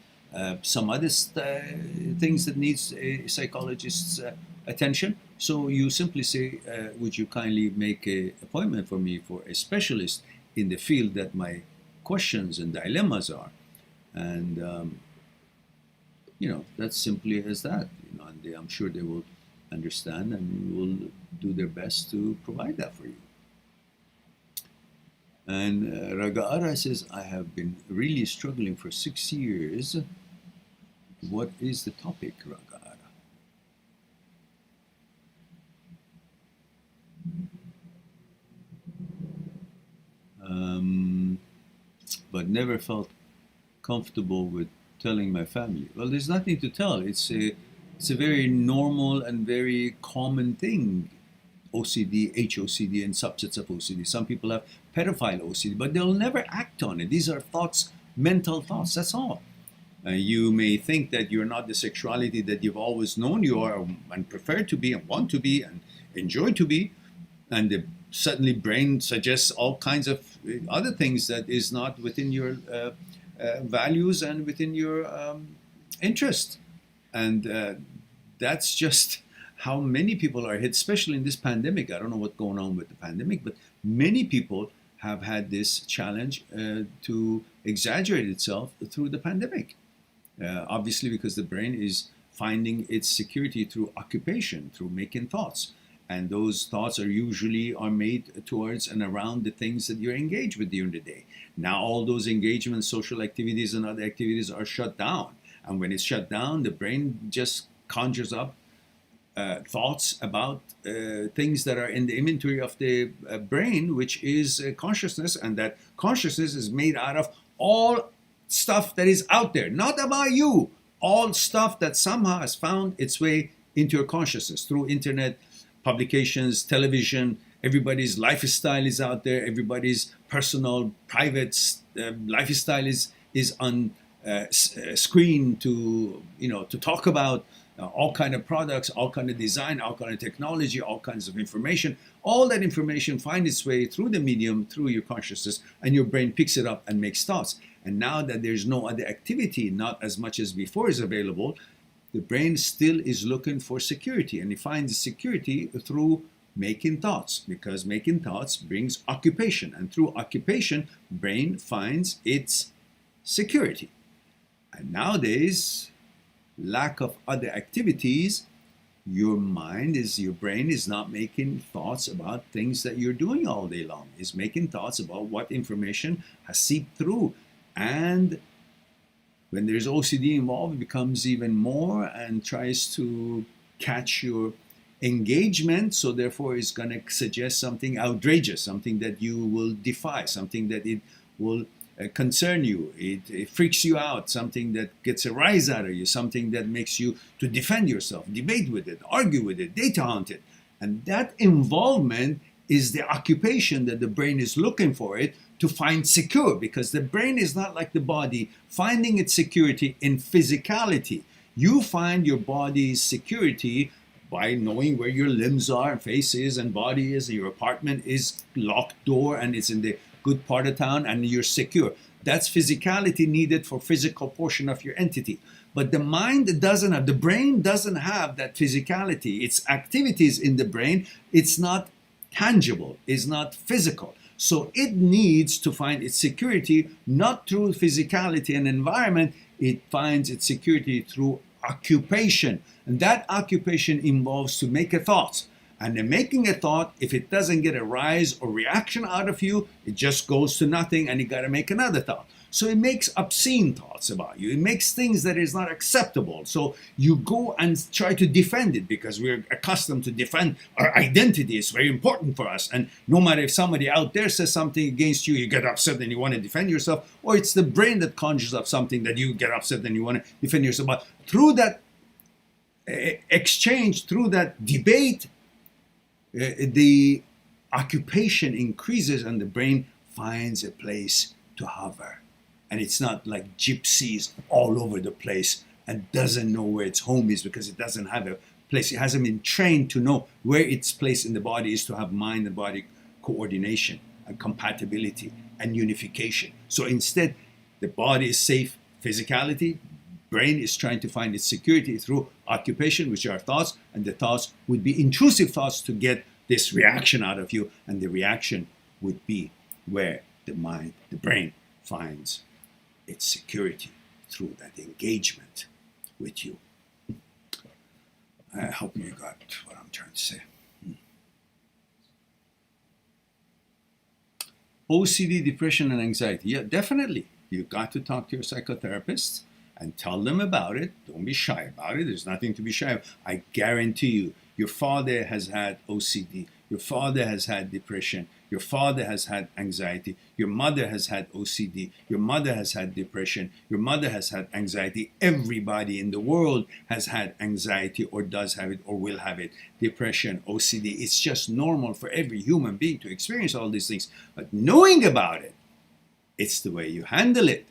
some other things that needs a psychologist's attention? So you simply say, would you kindly make an appointment for me for a specialist in the field that my questions and dilemmas are? And you know, that's simply as that. You know, and I'm sure they will understand and will do their best to provide that for you. And Ragaara says, I have been really struggling for 6 years. What is the topic, Ragaara? But never felt comfortable with telling my family. Well, there's nothing to tell. It's a very normal and very common thing. OCD, HOCD, and subsets of OCD. Some people have pedophile OCD, but they'll never act on it. These are thoughts, mental thoughts, that's all. You may think that you're not the sexuality that you've always known you are and prefer to be and want to be and enjoy to be, and the suddenly brain suggests all kinds of other things that is not within your values and within your interest. And that's just how many people are hit, especially in this pandemic. I don't know what's going on with the pandemic, but many people have had this challenge to exaggerate itself through the pandemic. Obviously, because the brain is finding its security through occupation, through making thoughts. And those thoughts are usually made towards and around the things that you're engaged with during the day. Now all those engagements, social activities and other activities are shut down. And when it's shut down, the brain just conjures up thoughts about things that are in the inventory of the brain, which is consciousness, and that consciousness is made out of all stuff that is out there, not about you, all stuff that somehow has found its way into your consciousness through internet, publications, television. Everybody's lifestyle is out there, everybody's personal, private lifestyle is on screen to, you know, to talk about all kind of products, all kind of design, all kind of technology, all kinds of information. All that information finds its way through the medium, through your consciousness, and your brain picks it up and makes thoughts. And now that there's no other activity, not as much as before is available, the brain still is looking for security, and it finds security through making thoughts, because making thoughts brings occupation, and through occupation, brain finds its security. And nowadays, lack of other activities your brain is not making thoughts about things that you're doing all day long. It's making thoughts about what information has seeped through. And when there's OCD involved, it becomes even more and tries to catch your engagement. So therefore, it's going to suggest something outrageous, something that you will defy, something that it will concern you. It freaks you out, something that gets a rise out of you, something that makes you to defend yourself, debate with it, argue with it, data hunt it. And that involvement is the occupation that the brain is looking for it to find secure, because the brain is not like the body finding its security in physicality. You find your body's security by knowing where your limbs are and face is and body is, and your apartment is locked door and it's in the good part of town and you're secure. That's physicality needed for physical portion of your entity. But the mind doesn't have, the brain doesn't have that physicality. Its activities in the brain, it's not tangible, it's not physical. So it needs to find its security not through physicality and environment, it finds its security through occupation. And that occupation involves to make a thought. And in making a thought, if it doesn't get a rise or reaction out of you, it just goes to nothing and you got to make another thought. So it makes obscene thoughts about you. It makes things that is not acceptable. So you go and try to defend it because we're accustomed to defend our identity. It's very important for us. And no matter if somebody out there says something against you, you get upset and you want to defend yourself, or it's the brain that conjures up something that you get upset and you want to defend yourself. But through that exchange, through that debate, the occupation increases and the brain finds a place to hover. And it's not like gypsies all over the place and doesn't know where its home is because it doesn't have a place. It hasn't been trained to know where its place in the body is, to have mind and body coordination and compatibility and unification. So instead, the body is safe physicality. Brain is trying to find its security through occupation, which are thoughts, and the thoughts would be intrusive thoughts to get this reaction out of you, and the reaction would be where the mind, the brain, finds its security through that engagement with you. I hope you got what I'm trying to say. OCD, depression, and anxiety. Yeah, definitely. You've got to talk to your psychotherapist and tell them about it. Don't be shy about it. There's nothing to be shy of. I guarantee you, your father has had OCD. Your father has had depression. Your father has had anxiety. Your mother has had OCD. Your mother has had depression. Your mother has had anxiety. Everybody in the world has had anxiety or does have it or will have it. Depression, OCD. It's just normal for every human being to experience all these things. But knowing about it, it's the way you handle it,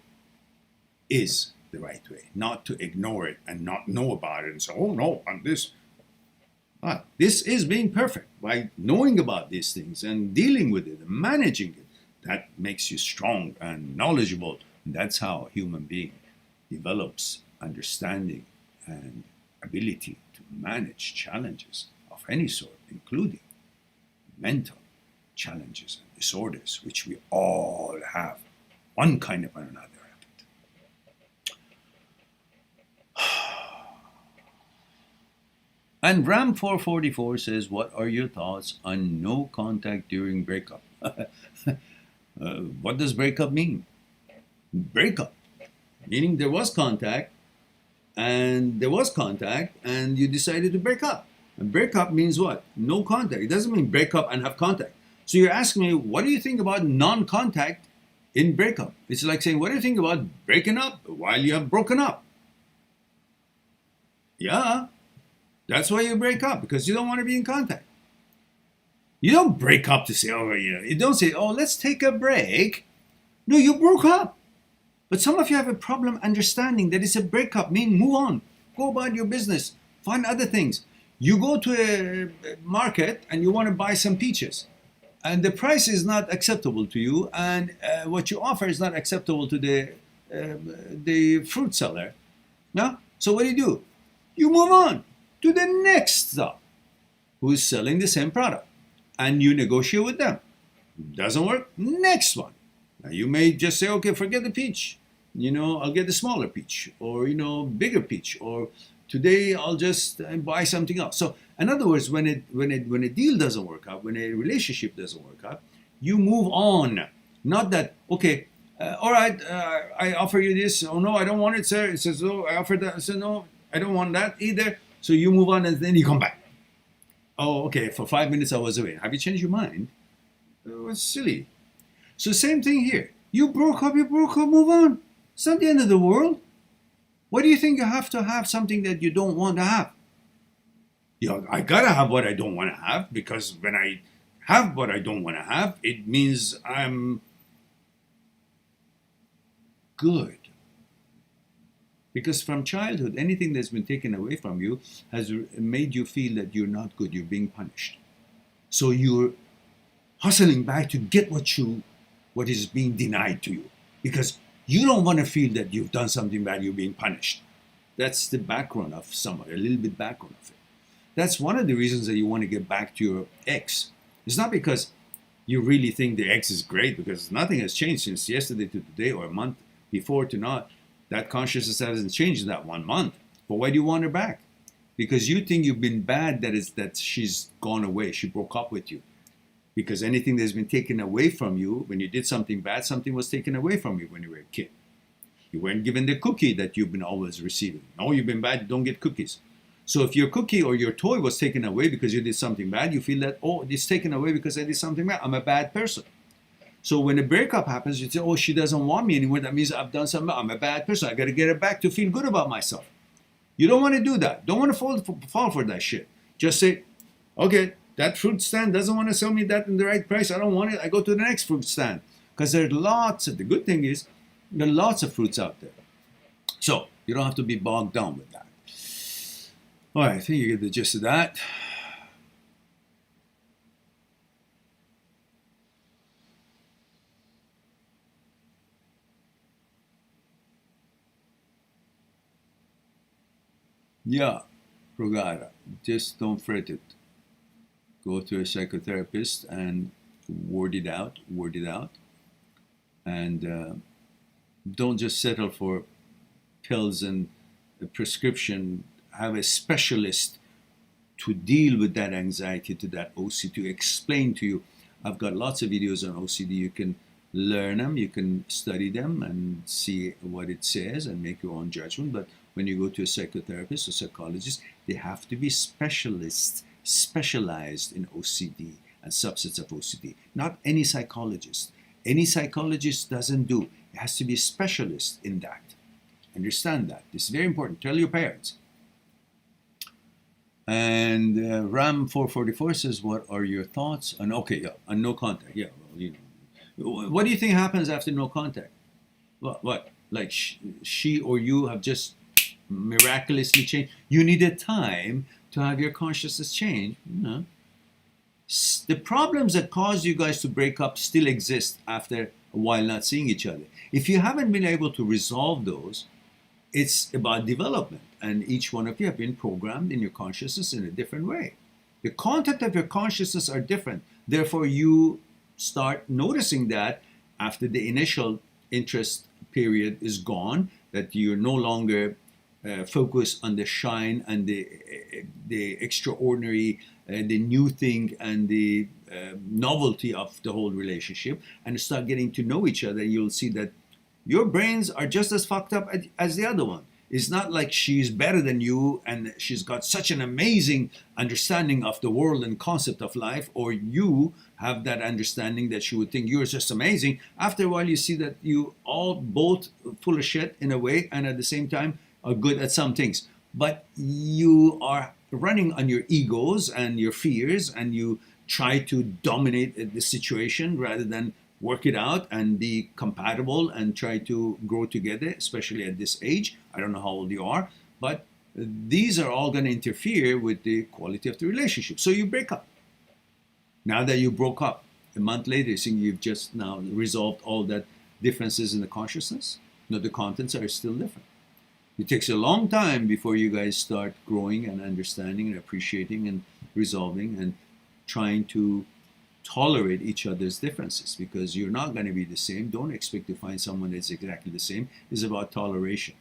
is the right way. Not to ignore it and not know about it and say, oh no, I'm this. This is being perfect by knowing about these things and dealing with it and managing it. That makes you strong and knowledgeable. And that's how a human being develops understanding and ability to manage challenges of any sort, including mental challenges and disorders, which we all have, one kind of another. And Ram444 says, what are your thoughts on no contact during breakup? What does breakup mean? Breakup, meaning there was contact, and you decided to break up. And breakup means what? No contact. It doesn't mean break up and have contact. So you're asking me, what do you think about non-contact in breakup? It's like saying, what do you think about breaking up while you have broken up? Yeah. That's why you break up, because you don't want to be in contact. You don't break up to say, oh, you don't say, oh, let's take a break. No, you broke up. But some of you have a problem understanding that it's a breakup, meaning move on, go about your business, find other things. You go to a market and you want to buy some peaches, and the price is not acceptable to you, and what you offer is not acceptable to the fruit seller. No? So what do? You move on to the next stop who's selling the same product, and you negotiate with them. Doesn't work? Next one. Now you may just say, okay, forget the peach. I'll get the smaller peach, or bigger peach, or today I'll just buy something else. So in other words, when a deal doesn't work out, when a relationship doesn't work out, you move on. Not that, okay, all right, I offer you this. Oh no, I don't want it, sir. It says, oh, I offered that. I said, no, I don't want that either. So you move on and then you come back. Oh, okay, for 5 minutes I was away. Have you changed your mind? It was silly. So same thing here. You broke up, move on. It's not the end of the world. Why do you think you have to have something that you don't want to have? You know, I gotta have what I don't want to have, because when I have what I don't want to have, it means I'm good. Because from childhood, anything that's been taken away from you has made you feel that you're not good, you're being punished. So you're hustling back to get what is being denied to you. Because you don't want to feel that you've done something bad, you're being punished. That's the background of someone, a little bit background of it. That's one of the reasons that you want to get back to your ex. It's not because you really think the ex is great, because nothing has changed since yesterday to today, or a month before to now. That consciousness hasn't changed in that 1 month. But why do you want her back? Because you think you've been bad, that she's gone away, she broke up with you. Because anything that's been taken away from you, when you did something bad, something was taken away from you when you were a kid. You weren't given the cookie that you've been always receiving. No, you've been bad, don't get cookies. So if your cookie or your toy was taken away because you did something bad, you feel that, oh, it's taken away because I did something bad. I'm a bad person. So when a breakup happens, you say, oh, she doesn't want me anymore. That means I've done something bad. I'm a bad person. I got to get her back to feel good about myself. You don't want to do that. Don't want to fall for that shit. Just say, okay, that fruit stand doesn't want to sell me that in the right price. I don't want it. I go to the next fruit stand. Because there are lots of, the good thing is, there are lots of fruits out there. So you don't have to be bogged down with that. All right, I think you get the gist of that. Yeah, Rogara, just don't fret it. Go to a psychotherapist and word it out, and don't just settle for pills and a prescription. Have a specialist to deal with that anxiety, to that OCD, to explain to you. I've got lots of videos on OCD. You can learn them, you can study them and see what it says and make your own judgment. But when you go to a psychotherapist or psychologist, they have to be specialized in OCD and subsets of OCD. Not any psychologist. Any psychologist doesn't do. It has to be a specialist in that. Understand that. This is very important. Tell your parents. And Ram444 says, what are your thoughts on, okay, yeah, on no contact? Yeah, well, you know. What do you think happens after no contact? What? Like she or you have just miraculously changed? You needed time to have your consciousness change. No. The problems that caused you guys to break up still exist after a while not seeing each other. If you haven't been able to resolve those, it's about development. And each one of you have been programmed in your consciousness in a different way. The content of your consciousness are different. Therefore, you start noticing that after the initial interest period is gone, that you're no longer focused on the shine and the extraordinary, the new thing and the novelty of the whole relationship, and start getting to know each other. You'll see that your brains are just as fucked up as the other one. It's not like she's better than you and she's got such an amazing understanding of the world and concept of life, or you have that understanding that she would think you're just amazing. After a while, you see that you all both full of shit in a way, and at the same time are good at some things. But you are running on your egos and your fears, and you try to dominate the situation rather than work it out and be compatible and try to grow together, especially at this age. I don't know how old you are, but these are all going to interfere with the quality of the relationship. So you break up. Now that you broke up, a month later, you think you've just now resolved all that differences in the consciousness? No, the contents are still different. It takes a long time before you guys start growing and understanding and appreciating and resolving and trying to tolerate each other's differences, because you're not going to be the same. Don't expect to find someone that's exactly the same. It's about toleration.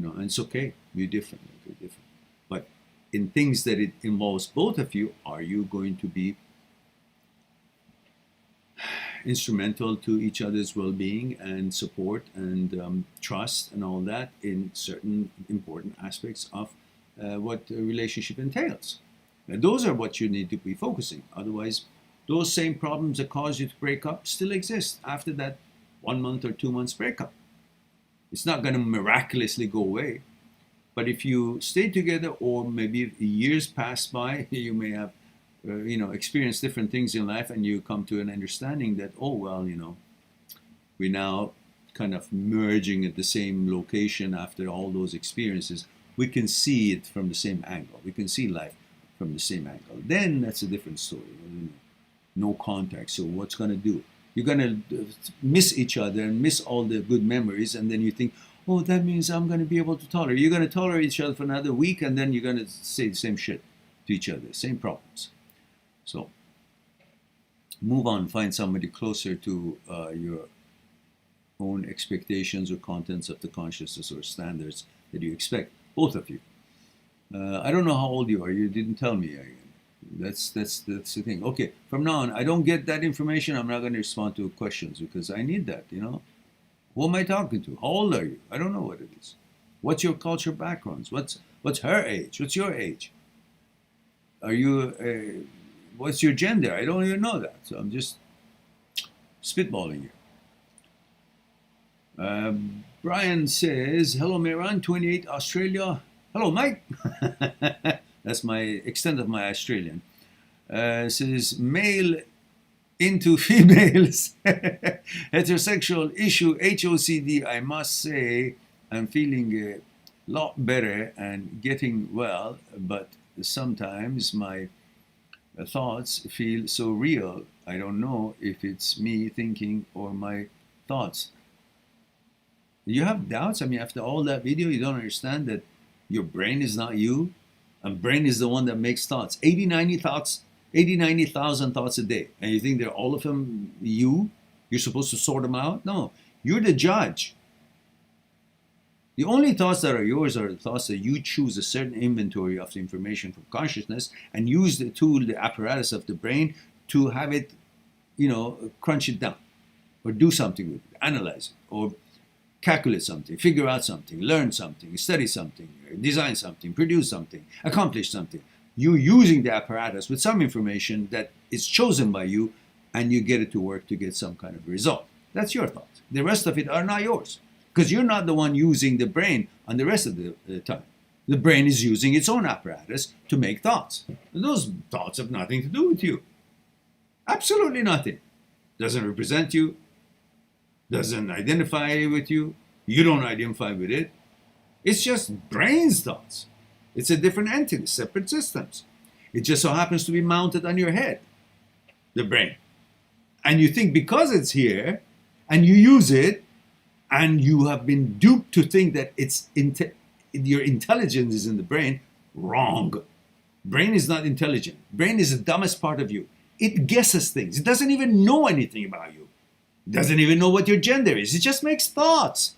and it's okay. We're different. We're different. But in things that it involves both of you, are you going to be instrumental to each other's well-being and support and trust and all that in certain important aspects of what a relationship entails? And those are what you need to be focusing. Otherwise, those same problems that cause you to break up still exist after that 1 month or 2 months breakup. It's not going to miraculously go away. But if you stay together, or maybe years pass by, you may have experienced different things in life, and you come to an understanding that, oh, well, we're now kind of merging at the same location after all those experiences. We can see it from the same angle. We can see life from the same angle. Then that's a different story. No contact. So what's going to do? You're going to miss each other and miss all the good memories, and then you think, oh, that means I'm going to be able to tolerate. You're going to tolerate each other for another week, and then you're going to say the same shit to each other, same problems. So move on, find somebody closer to your own expectations or contents of the consciousness or standards that you expect, both of you. I don't know how old you are. You didn't tell me. That's the thing. Okay, from now on, I don't get that information. I'm not going to respond to questions because I need that. Who am I talking to? How old are you? I don't know what it is. What's your cultural backgrounds? What's her age? What's your age? Are you? What's your gender? I don't even know that. So I'm just spitballing here. Brian says, hello, Mehran, 28, Australia. Hello, Mike. That's my extent of my Australian. Says, male into females. Heterosexual issue, HOCD. I must say, I'm feeling a lot better and getting well, but sometimes my thoughts feel so real. I don't know if it's me thinking or my thoughts. You have doubts? I mean, after all that video, you don't understand that your brain is not you, and brain is the one that makes thoughts. 90,000 thoughts a day, and you think they're all of them you? You're supposed to sort them out? No, you're the judge. The only thoughts that are yours are the thoughts that you choose a certain inventory of the information from consciousness and use the tool, the apparatus of the brain to have it, crunch it down or do something with it, analyze it, or calculate something, figure out something, learn something, study something, design something, produce something, accomplish something. You're using the apparatus with some information that is chosen by you, and you get it to work to get some kind of result. That's your thoughts. The rest of it are not yours, because you're not the one using the brain on the rest of the time. The brain is using its own apparatus to make thoughts. And those thoughts have nothing to do with you. Absolutely nothing. Doesn't represent you, doesn't identify with you, you don't identify with it. It's just brain's thoughts. It's a different entity, separate systems. It just so happens to be mounted on your head, the brain. And you think because it's here, and you use it, and you have been duped to think that your intelligence is in the brain. Wrong. Brain is not intelligent. Brain is the dumbest part of you. It guesses things. It doesn't even know anything about you. It doesn't even know what your gender is. It just makes thoughts.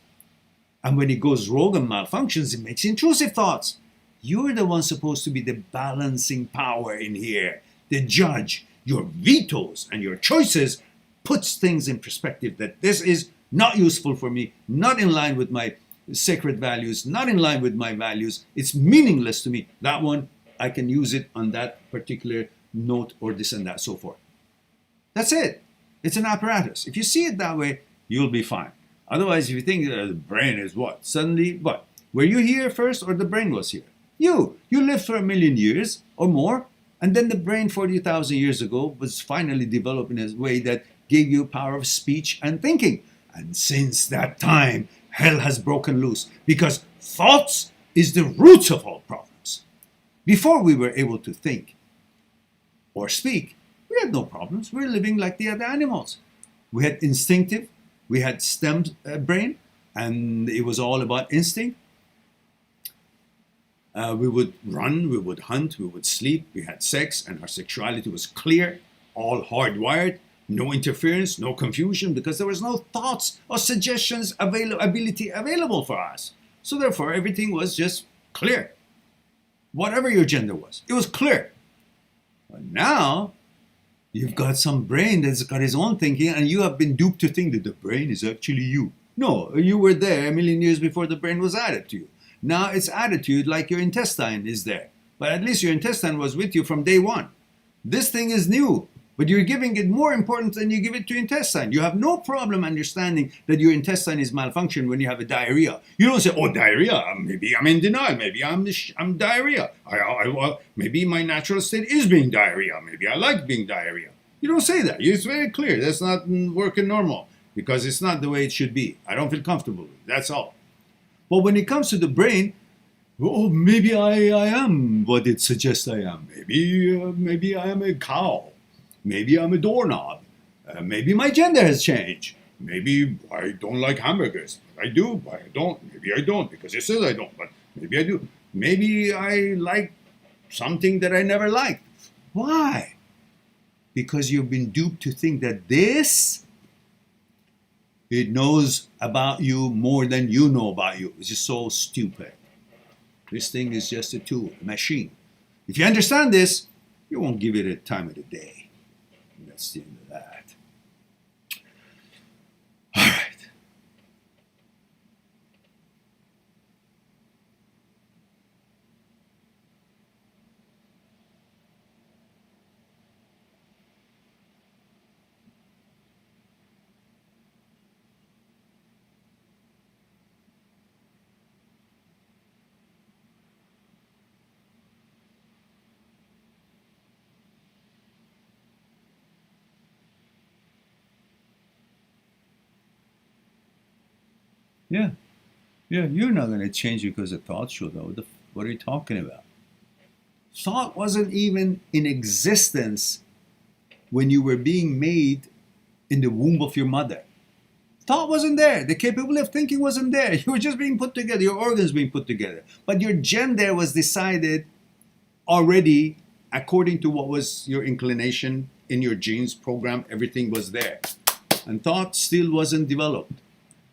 And when it goes rogue and malfunctions, it makes intrusive thoughts. You're the one supposed to be the balancing power in here, the judge. Your vetoes and your choices puts things in perspective, that this is not useful for me, not in line with my sacred values, not in line with my values. It's meaningless to me. That one, I can use it on that particular note or this and that, so forth. That's it. It's an apparatus. If you see it that way, you'll be fine. Otherwise, if you think the brain is what? Suddenly, what? Were you here first or the brain was here? You lived for 1 million years or more, and then the brain 40,000 years ago was finally developed in a way that gave you power of speech and thinking. And since that time, hell has broken loose, because thoughts is the roots of all problems. Before we were able to think or speak, we had no problems. We were living like the other animals. We had instinctive, we had stem brain, and it was all about instinct. We would run, we would hunt, we would sleep, we had sex, and our sexuality was clear, all hardwired. No interference, no confusion, because there was no thoughts or suggestions ability available for us. So therefore, everything was just clear. Whatever your gender was, it was clear. But now, you've got some brain that's got his own thinking, and you have been duped to think that the brain is actually you. No, you were there a million years before the brain was added to you. Now it's added to you like your intestine is there. But at least your intestine was with you from day one. This thing is new, but you're giving it more importance than you give it to intestine. You have no problem understanding that your intestine is malfunctioned when you have a diarrhea. You don't say, oh, diarrhea, maybe I'm in denial, maybe I'm diarrhea. Maybe my natural state is being diarrhea, maybe I like being diarrhea. You don't say that. It's very clear. That's not working normal because it's not the way it should be. I don't feel comfortable with it. That's all. But when it comes to the brain, oh, maybe I am what it suggests I am. Maybe I am a cow. Maybe I'm a doorknob. Maybe my gender has changed. Maybe I don't like hamburgers. I do, but I don't. Maybe I don't because it says I don't, but maybe I do. Maybe I like something that I never liked. Why? Because you've been duped to think that it knows about you more than you know about you. It's just so stupid. This thing is just a tool, a machine. If you understand this, you won't give it a time of the day. And that's the end of that. All right. Yeah, you're not going to change because of thought showed up. What are you talking about? Thought wasn't even in existence when you were being made in the womb of your mother. Thought wasn't there. The capability of thinking wasn't there. You were just being put together, your organs being put together. But your gender was decided already according to what was your inclination in your genes program. Everything was there. And thought still wasn't developed.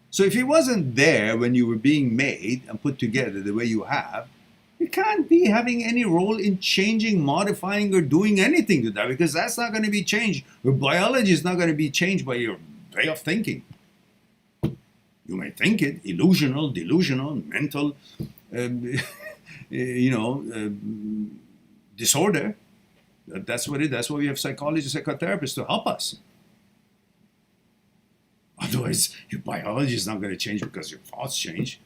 So if it wasn't there when you were being made and put together the way you have, you can't be having any role in changing, modifying, or doing anything to that because that's not going to be changed. Your biology is not going to be changed by your way of thinking. You may think it, illusional, delusional, mental, disorder. That's what we have psychologists, psychotherapists to help us. Otherwise, your biology is not going to change because your thoughts change.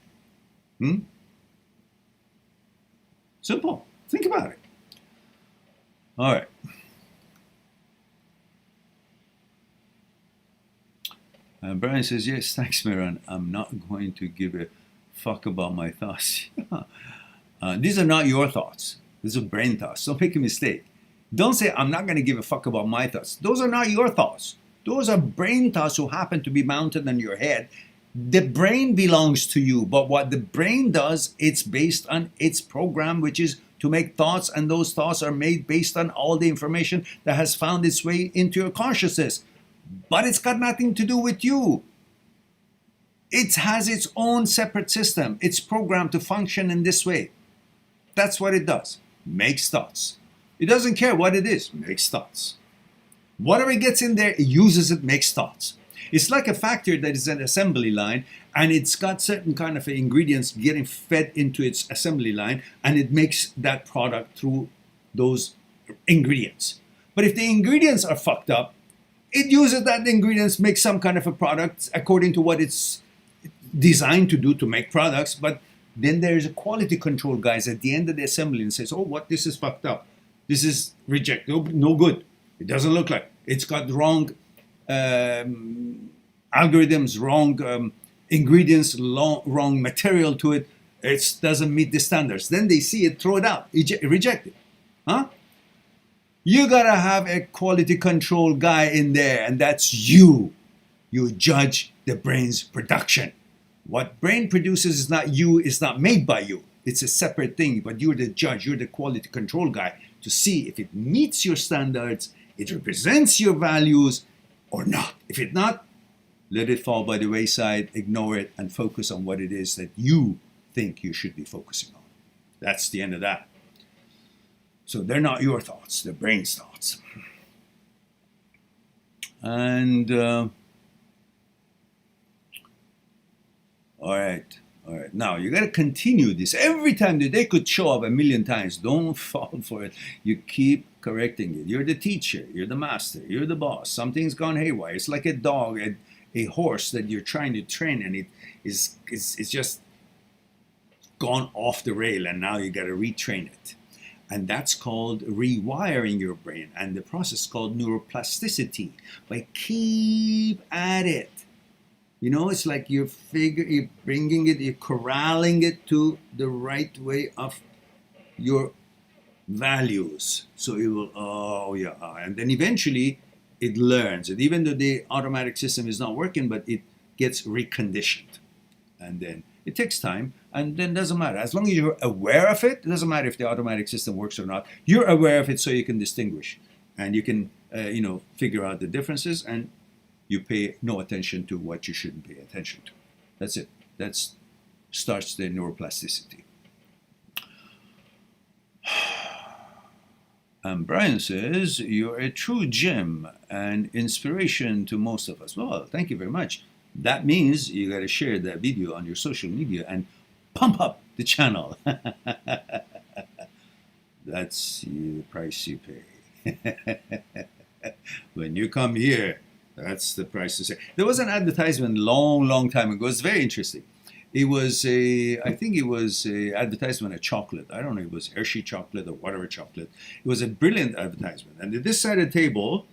Simple. Think about it. All right. Brian says, yes, thanks, Miran. I'm not going to give a fuck about my thoughts. These are not your thoughts. These are brain thoughts. Don't make a mistake. Don't say, I'm not going to give a fuck about my thoughts. Those are not your thoughts. Those are brain thoughts who happen to be mounted on your head. The brain belongs to you, but what the brain does, it's based on its program, which is to make thoughts, and those thoughts are made based on all the information that has found its way into your consciousness. But it's got nothing to do with you. It has its own separate system. It's programmed to function in this way. That's what it does. Makes thoughts. It doesn't care what it is. Makes thoughts. Whatever gets in there, it uses it, makes thoughts. It's like a factory that is an assembly line, and it's got certain kind of ingredients getting fed into its assembly line, and it makes that product through those ingredients. But if the ingredients are fucked up, it uses that ingredients, makes some kind of a product according to what it's designed to do to make products. But then there's a quality control guys at the end of the assembly and says, oh, what, this is fucked up. This is rejected, no good. It doesn't look like. It's got wrong algorithms, wrong ingredients, wrong material to it. It doesn't meet the standards. Then they see it, throw it out, reject it. Huh? You gotta have a quality control guy in there, and that's you. You judge the brain's production. What brain produces is not you, it's not made by you. It's a separate thing, but you're the judge, you're the quality control guy to see if it meets your standards, it represents your values or not. If it not, let it fall by the wayside, ignore it, and focus on what it is that you think you should be focusing on. That's the end of that. So they're not your thoughts, they're brain's thoughts. And all right. Now you got to continue this. Every time the day could show up a million times. Don't fall for it. You keep correcting it. You're the teacher. You're the master. You're the boss. Something's gone haywire. It's like a dog, a horse that you're trying to train, and it's just gone off the rail, and now you got to retrain it. And that's called rewiring your brain. And the process is called neuroplasticity. But keep at it. You know, it's like you're bringing it, you're corralling it to the right way of your values. So it will, oh yeah, and then eventually it learns. And even though the automatic system is not working, but it gets reconditioned. And then it takes time, and then it doesn't matter. As long as you're aware of it, it doesn't matter if the automatic system works or not. You're aware of it so you can distinguish. And you can, figure out the differences, and you pay no attention to what you shouldn't pay attention to. That's it. That starts the neuroplasticity. And Brian says, you're a true gem and inspiration to most of us. Well, thank you very much. That means you got to share that video on your social media and pump up the channel. That's the price you pay. When you come here, that's the price to say. There was an advertisement long time ago. It's very interesting. It was I think it was a advertisement of chocolate. I don't know if it was Hershey chocolate or whatever chocolate. It was a brilliant advertisement. And at this side of the table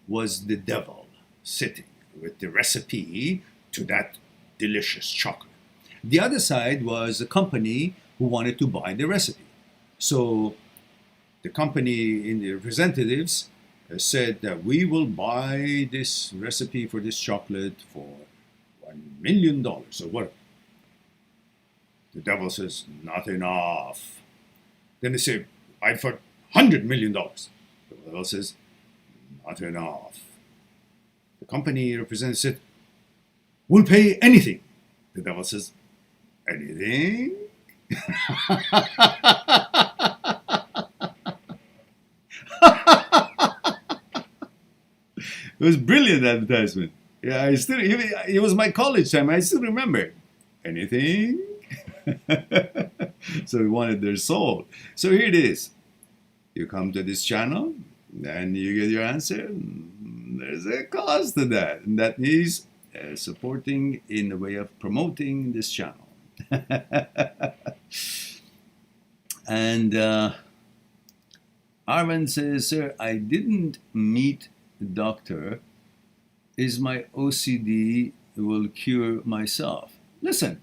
was the devil sitting with the recipe to that delicious chocolate. The other side was a company who wanted to buy the recipe. So the company in the representatives said that we will buy this recipe for this chocolate for $1 million or whatever. The devil says, not enough. Then they say, buy for $100 million. The devil says, not enough. The company representative said, we'll pay anything. The devil says, anything? It was brilliant advertisement. Yeah, it was my college time. I still remember. Anything? So we wanted their soul. So here it is. You come to this channel and you get your answer. There's a cost to that. And that is supporting in the way of promoting this channel. And Arvind says, sir, I didn't meet the doctor. Is my OCD will cure myself? Listen,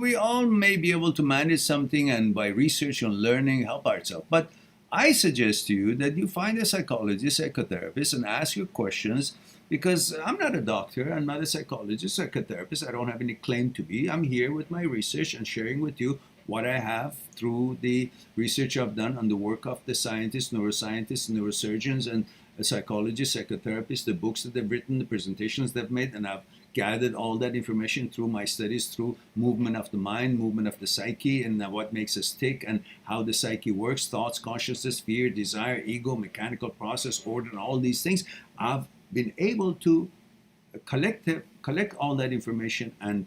we all may be able to manage something and by research and learning help ourselves. But I suggest to you that you find a psychologist, psychotherapist, and ask your questions, because I'm not a doctor, I'm not a psychologist, psychotherapist. I don't have any claim to be. I'm here with my research and sharing with you what I have through the research I've done on the work of the scientists, neuroscientists, neurosurgeons, and psychologists, psychotherapists, the books that they've written, the presentations they've made, and I've gathered all that information through my studies, through movement of the mind, movement of the psyche, and what makes us tick, and how the psyche works, thoughts, consciousness, fear, desire, ego, mechanical process, order, and all these things. I've been able to collect all that information and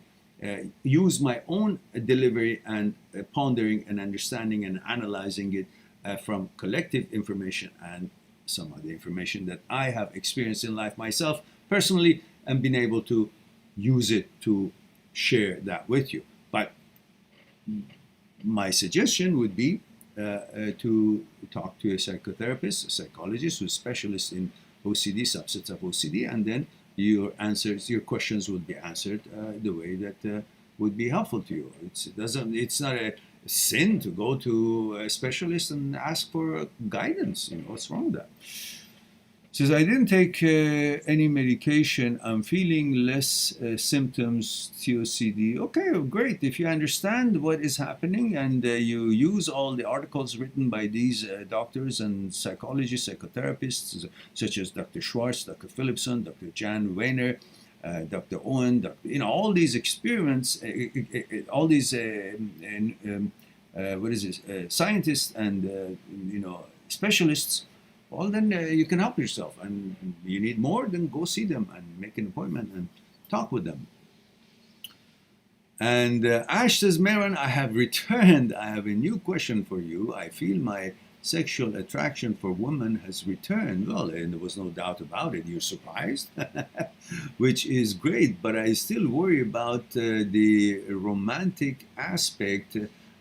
use my own delivery and pondering and understanding and analyzing it from collective information and some of the information that I have experienced in life myself personally, and been able to use it to share that with you. But my suggestion would be to talk to a psychotherapist, a psychologist who's a specialist in OCD, subsets of OCD, and then your questions would be answered the way that would be helpful to you. It's not a sin to go to a specialist and ask for guidance. What's wrong with that? Says, I didn't take any medication. I'm feeling less symptoms, COCD. Okay, great. If you understand what is happening and you use all the articles written by these doctors and psychologists, psychotherapists, such as Dr. Schwartz, Dr. Philipson, Dr. Jan Weiner, Dr. Owen, all these experiments, all these what is this, scientists and specialists. Well, then you can help yourself, and you need more, then go see them and make an appointment and talk with them. And Ash says, Maron, I have returned. I have a new question for you. I feel my sexual attraction for women has returned. Well, and there was no doubt about it. You're surprised, which is great. But I still worry about the romantic aspect.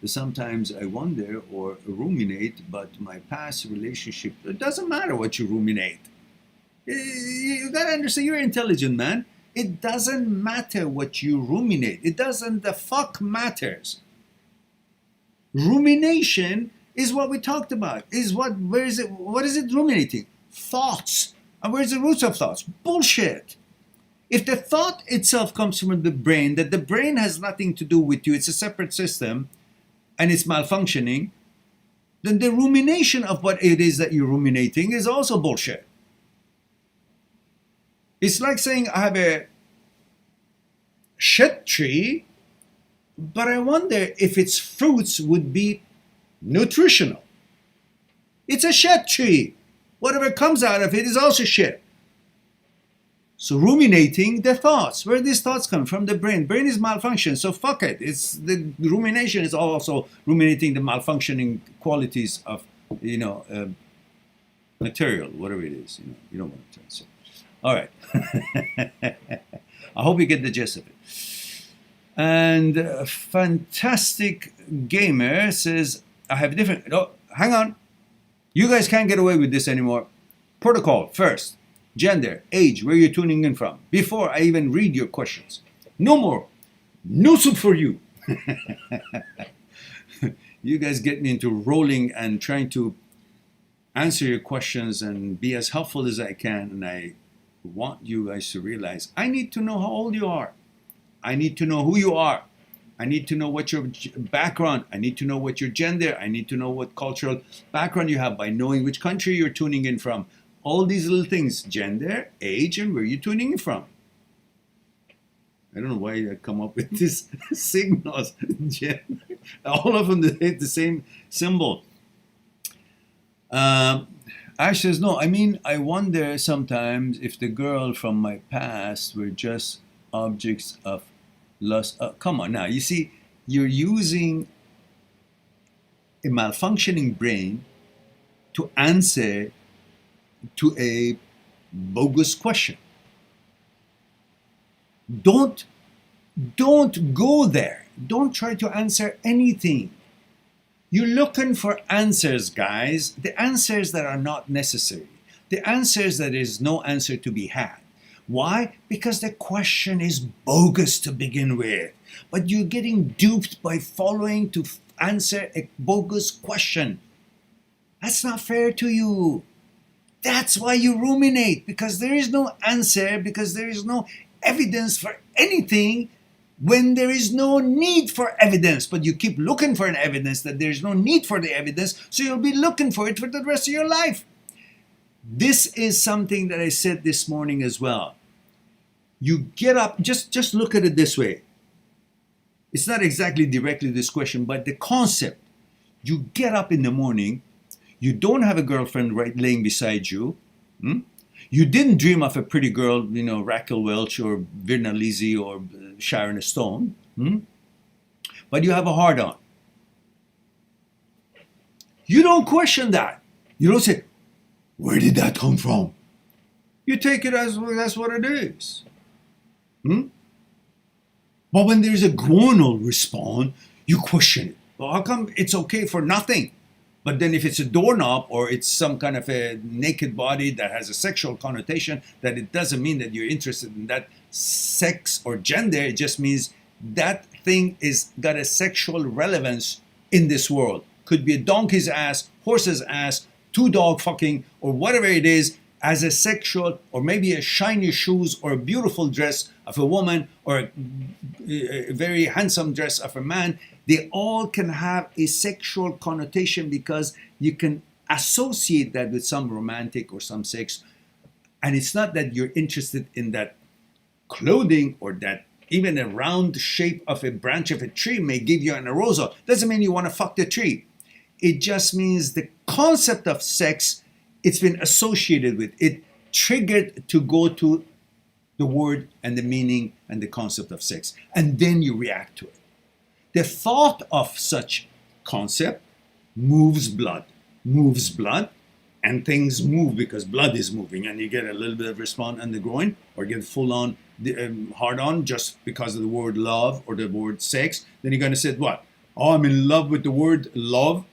Sometimes I wonder or ruminate, but my past relationship, it doesn't matter what you ruminate. You gotta understand, you're an intelligent man. It doesn't matter what you ruminate. It doesn't, the fuck matters. Rumination is what we talked about. What is it ruminating? Thoughts. And where's the roots of thoughts? Bullshit. If the thought itself comes from the brain, that the brain has nothing to do with you, it's a separate system, and it's malfunctioning, then the rumination of what it is that you're ruminating is also bullshit. It's like saying I have a shit tree, but I wonder if its fruits would be nutritional. It's a shit tree. Whatever comes out of it is also shit. So ruminating the thoughts. Where these thoughts come from? The brain. Brain is malfunction, so fuck it. It's the rumination is also ruminating the malfunctioning qualities of material, whatever it is. You know what I'm trying to say. All right. I hope you get the gist of it. And Fantastic Gamer says, I have different... Oh, hang on. You guys can't get away with this anymore. Protocol, first. Gender, age, where you're tuning in from. Before I even read your questions. No more. No soup for you. You guys get me into rolling and trying to answer your questions and be as helpful as I can. And I want you guys to realize I need to know how old you are. I need to know who you are. I need to know what your background. I need to know what your gender. I need to know what cultural background you have by knowing which country you're tuning in from. All these little things, gender, age, and where you're tuning in from. I don't know why I come up with these signals. All of them hit the same symbol. Ash says, no, I wonder sometimes if the girl from my past were just objects of lust. Come on now, you see, you're using a malfunctioning brain to answer to a bogus question. Don't go there. Don't try to answer anything. You're looking for answers, guys. The answers that are not necessary. The answers that is no answer to be had. Why? Because the question is bogus to begin with. But you're getting duped by following to answer a bogus question. That's not fair to you. That's why you ruminate, because there is no answer, because there is no evidence for anything when there is no need for evidence. But you keep looking for an evidence that there is no need for the evidence, so you'll be looking for it for the rest of your life. This is something that I said this morning as well. You get up, just look at it this way. It's not exactly directly this question, but the concept. You get up in the morning, you don't have a girlfriend laying beside you. You didn't dream of a pretty girl, Raquel Welch or Virna Lizzie or Sharon Stone. But you have a hard-on. You don't question that. You don't say, where did that come from? You take it as well, that's what it is. But when there's a groinal response, you question it. Well, how come it's okay for nothing? But then if it's a doorknob or it's some kind of a naked body that has a sexual connotation, that it doesn't mean that you're interested in that sex or gender. It just means that thing is got a sexual relevance in this world. Could be a donkey's ass, horse's ass, two dog fucking, or whatever it is, as a sexual, or maybe a shiny shoes or a beautiful dress of a woman or a very handsome dress of a man. They all can have a sexual connotation because you can associate that with some romantic or some sex. And it's not that you're interested in that clothing or that even a round shape of a branch of a tree may give you an arousal. Doesn't mean you want to fuck the tree. It just means the concept of sex, it's been associated with it, triggered to go to the word and the meaning and the concept of sex. And then you react to it. The thought of such concept moves blood, and things move because blood is moving, and you get a little bit of response on the groin, or get full on hard on just because of the word love or the word sex. Then you're going to say what? Oh, I'm in love with the word love.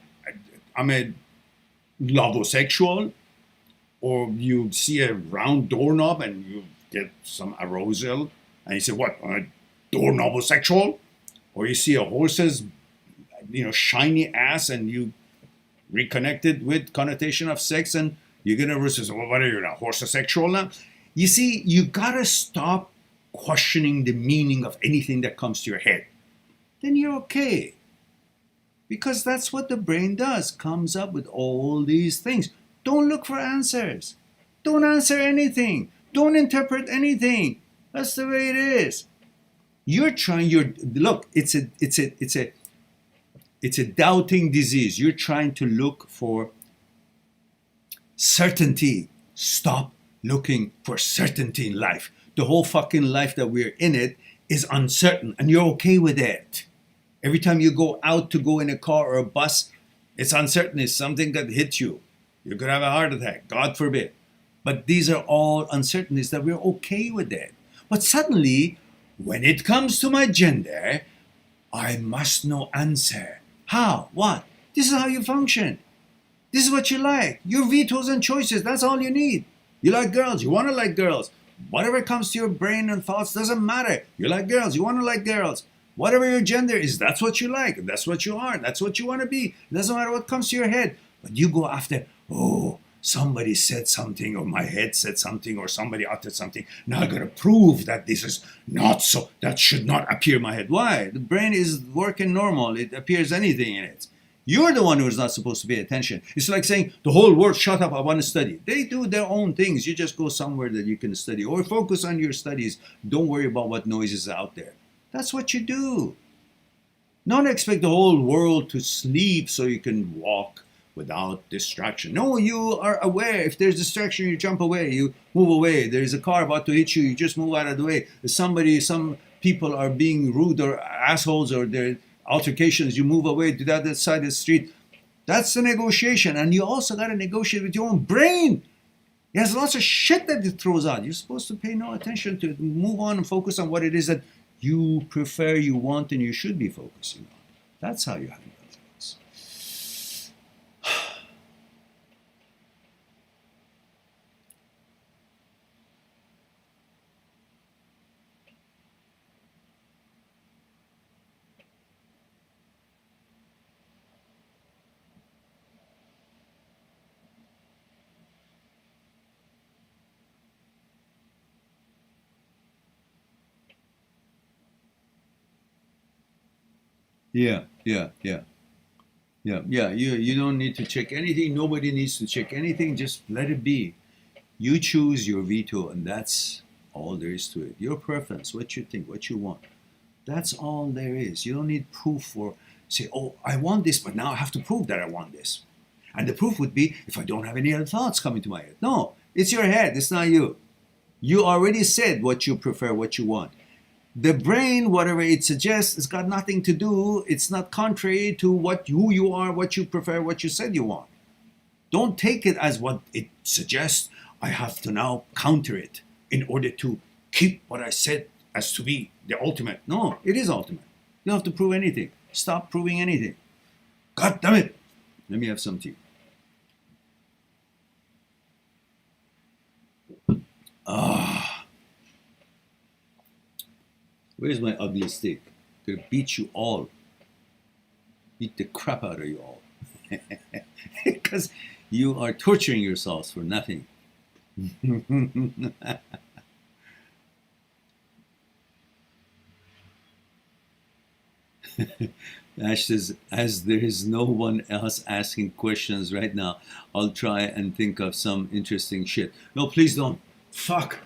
I'm a lovosexual. Or you see a round doorknob and you get some arousal, and you say, what? Doorknobosexual? Or you see a horse's, shiny ass, and you reconnect it with connotation of sex, and you're gonna say, well, what are you now, horsesexual now? You see, you gotta stop questioning the meaning of anything that comes to your head. Then you're okay. Because that's what the brain does, comes up with all these things. Don't look for answers. Don't answer anything. Don't interpret anything. That's the way it is. You're trying, look, it's a doubting disease. You're trying to look for certainty. Stop looking for certainty in life. The whole fucking life that we're in it is uncertain, and you're okay with it. Every time you go out to go in a car or a bus, it's uncertain. It's something that hits you. You could have a heart attack, God forbid. But these are all uncertainties that we're okay with it. But suddenly, when it comes to my gender, I must know answer. How? What? This is how you function. This is what you like. Your vetoes and choices, that's all you need. You like girls, you want to like girls. Whatever comes to your brain and thoughts doesn't matter. You like girls, you want to like girls. Whatever your gender is, that's what you like. That's what you are. That's what you want to be. It doesn't matter what comes to your head. But you go after, oh, somebody said something, or my head said something, or somebody uttered something. Now I gotta prove that this is not so. That should not appear in my head. Why? The brain is working normal. It appears anything in it. You're the one who's not supposed to pay attention. It's like saying, the whole world, shut up, I want to study. They do their own things. You just go somewhere that you can study. Or focus on your studies. Don't worry about what noises are out there. That's what you do. Don't expect the whole world to sleep so you can walk without distraction. No, you are aware. If there's distraction, you jump away, you move away. There's a car about to hit you, you just move out of the way. If some people are being rude or assholes, or their altercations, you move away to the other side of the street. That's the negotiation. And you also got to negotiate with your own brain. It has lots of shit that it throws out. You're supposed to pay no attention to it. Move on and focus on what it is that you prefer, you want, and you should be focusing on. That's how you handle things. Yeah. You don't need to check anything. Nobody needs to check anything. Just let it be. You choose your veto, and that's all there is to it. Your preference, what you think, what you want. That's all there is. You don't need proof for, say, oh, I want this, but now I have to prove that I want this. And the proof would be if I don't have any other thoughts coming to my head. No, it's your head. It's not you. You already said what you prefer, what you want. The brain, whatever it suggests, it's got nothing to do. It's not contrary to who you are, what you prefer, what you said you want. Don't take it as what it suggests. I have to now counter it in order to keep what I said as to be the ultimate. No, it is ultimate. You don't have to prove anything. Stop proving anything. God damn it. Let me have some tea. Where's my ugly steak? I'm gonna beat you all. Beat the crap out of you all. Because you are torturing yourselves for nothing. Ash says, as there is no one else asking questions right now, I'll try and think of some interesting shit. No, please don't. Fuck.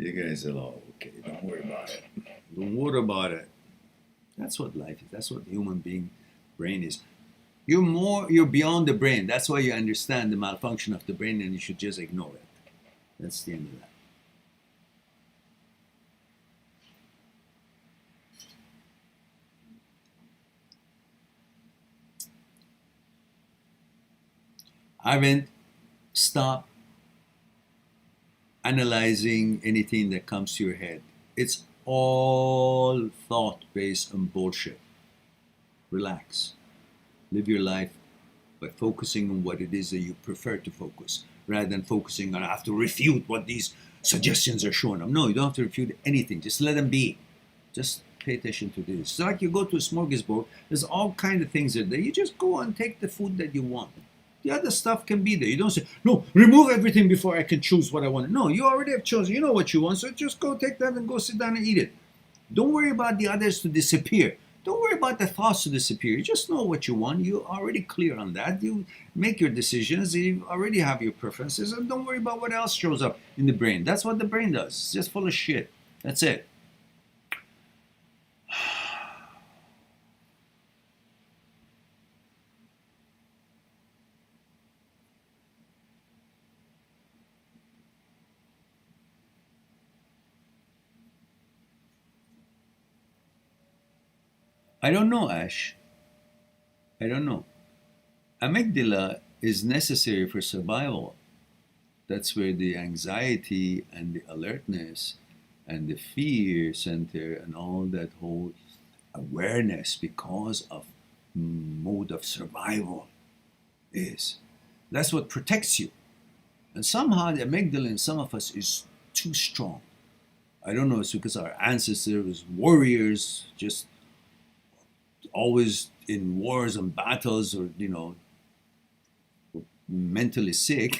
You guys are all okay. Don't worry about it. Don't worry about it. That's what life is. That's what the human being brain is. You're beyond the brain. That's why you understand the malfunction of the brain and you should just ignore it. That's the end of that. I haven't stopped analyzing anything that comes to your head. It's all thought based on bullshit. Relax. Live your life by focusing on what it is that you prefer to focus, rather than focusing on I have to refute what these suggestions are showing them. No, you don't have to refute anything. Just let them be. Just pay attention to this. It's like you go to a smorgasbord. There's all kind of things there. You just go and take the food that you want. The other stuff can be there. You don't say, no, remove everything before I can choose what I want. No, you already have chosen. You know what you want, so just go take that and go sit down and eat it. Don't worry about the others to disappear. Don't worry about the thoughts to disappear. You just know what you want. You're already clear on that. You make your decisions. You already have your preferences. And don't worry about what else shows up in the brain. That's what the brain does. It's just full of shit. That's it. I don't know, Ash. I don't know. Amygdala is necessary for survival. That's where the anxiety and the alertness and the fear center and all that whole awareness because of mode of survival is. That's what protects you. And somehow the amygdala in some of us is too strong. I don't know, it's because our ancestors was warriors, just always in wars and battles, or mentally sick.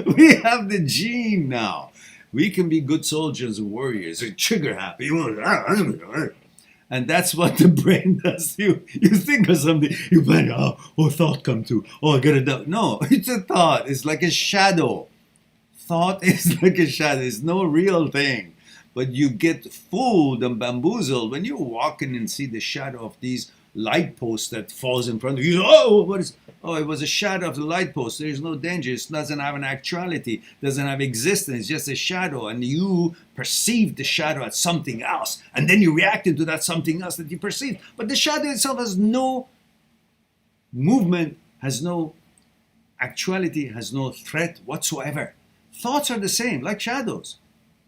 We have the gene now. We can be good soldiers and warriors, or trigger happy. And that's what the brain does. You think of something, you plan, thought come to, I gotta do. No, it's a thought. It's like a shadow. Thought is like a shadow. It's no real thing. But you get fooled and bamboozled when you're walking and see the shadow of these light posts that falls in front of you. It was a shadow of the light post. There's no danger. It doesn't have an actuality, doesn't have existence, it's just a shadow. And you perceive the shadow as something else. And then you react into that something else that you perceive. But the shadow itself has no movement, has no actuality, has no threat whatsoever. Thoughts are the same, like shadows.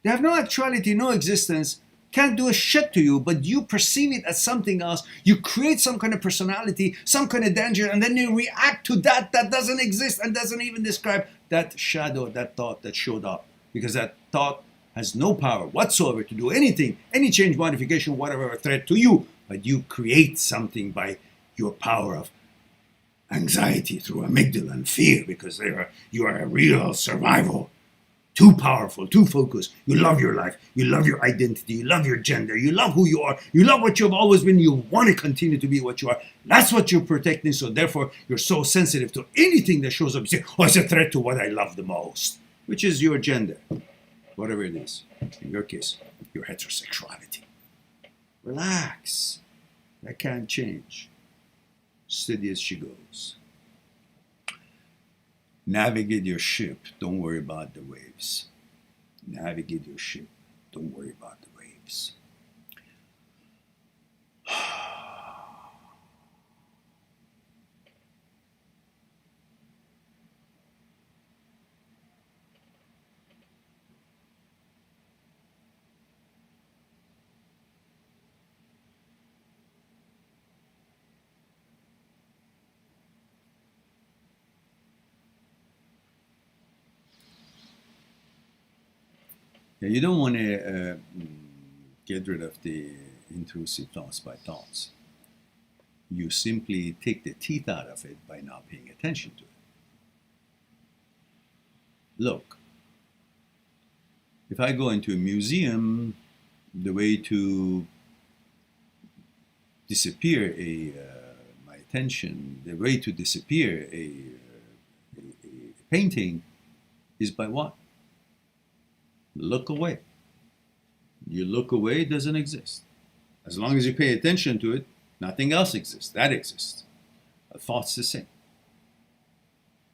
They have no actuality, no existence, can't do a shit to you, but you perceive it as something else. You create some kind of personality, some kind of danger, and then you react to that doesn't exist and doesn't even describe that shadow, that thought that showed up. Because that thought has no power whatsoever to do anything, any change, modification, whatever threat to you. But you create something by your power of anxiety through amygdala and fear, because you are a real survival. Too powerful, too focused. You love your life. You love your identity. You love your gender. You love who you are. You love what you've always been. You want to continue to be what you are. That's what you're protecting. So therefore, you're so sensitive to anything that shows up. You say, it's a threat to what I love the most, which is your gender, whatever it is. In your case, your heterosexuality. Relax. That can't change. Steady as she goes. Navigate your ship. Don't worry about the waves. Navigate your ship. Don't worry about the waves. You don't want to get rid of the intrusive thoughts by thoughts. You simply take the teeth out of it by not paying attention to it. Look, if I go into a museum, the way to disappear my attention, the way to disappear a painting is by what? Look away. You look away, it doesn't exist. As long as you pay attention to it, nothing else exists. That exists. A thought's the same.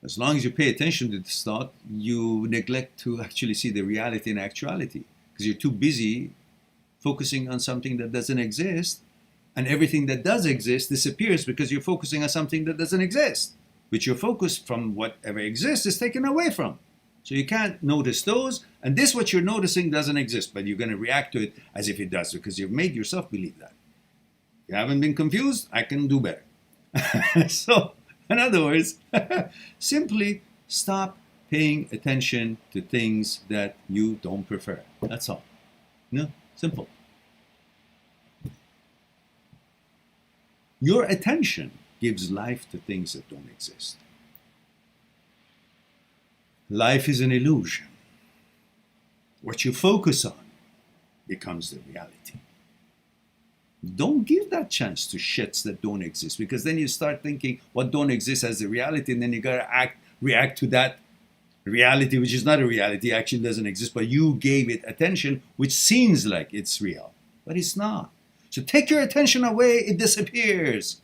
As long as you pay attention to this thought, you neglect to actually see the reality and actuality, because you're too busy focusing on something that doesn't exist, and everything that does exist disappears because you're focusing on something that doesn't exist, which your focus from whatever exists is taken away from. So you can't notice those, and this what you're noticing doesn't exist, but you're going to react to it as if it does, because you've made yourself believe that. You haven't been confused? I can do better. So, in other words, simply stop paying attention to things that you don't prefer. That's all. No, simple. Your attention gives life to things that don't exist. Life is an illusion. What you focus on becomes the reality. Don't give that chance to shits that don't exist, because then you start thinking what don't exist as the reality, and then you gotta react to that reality, which is not a reality, actually doesn't exist, but you gave it attention, which seems like it's real, but it's not. So take your attention away, it disappears.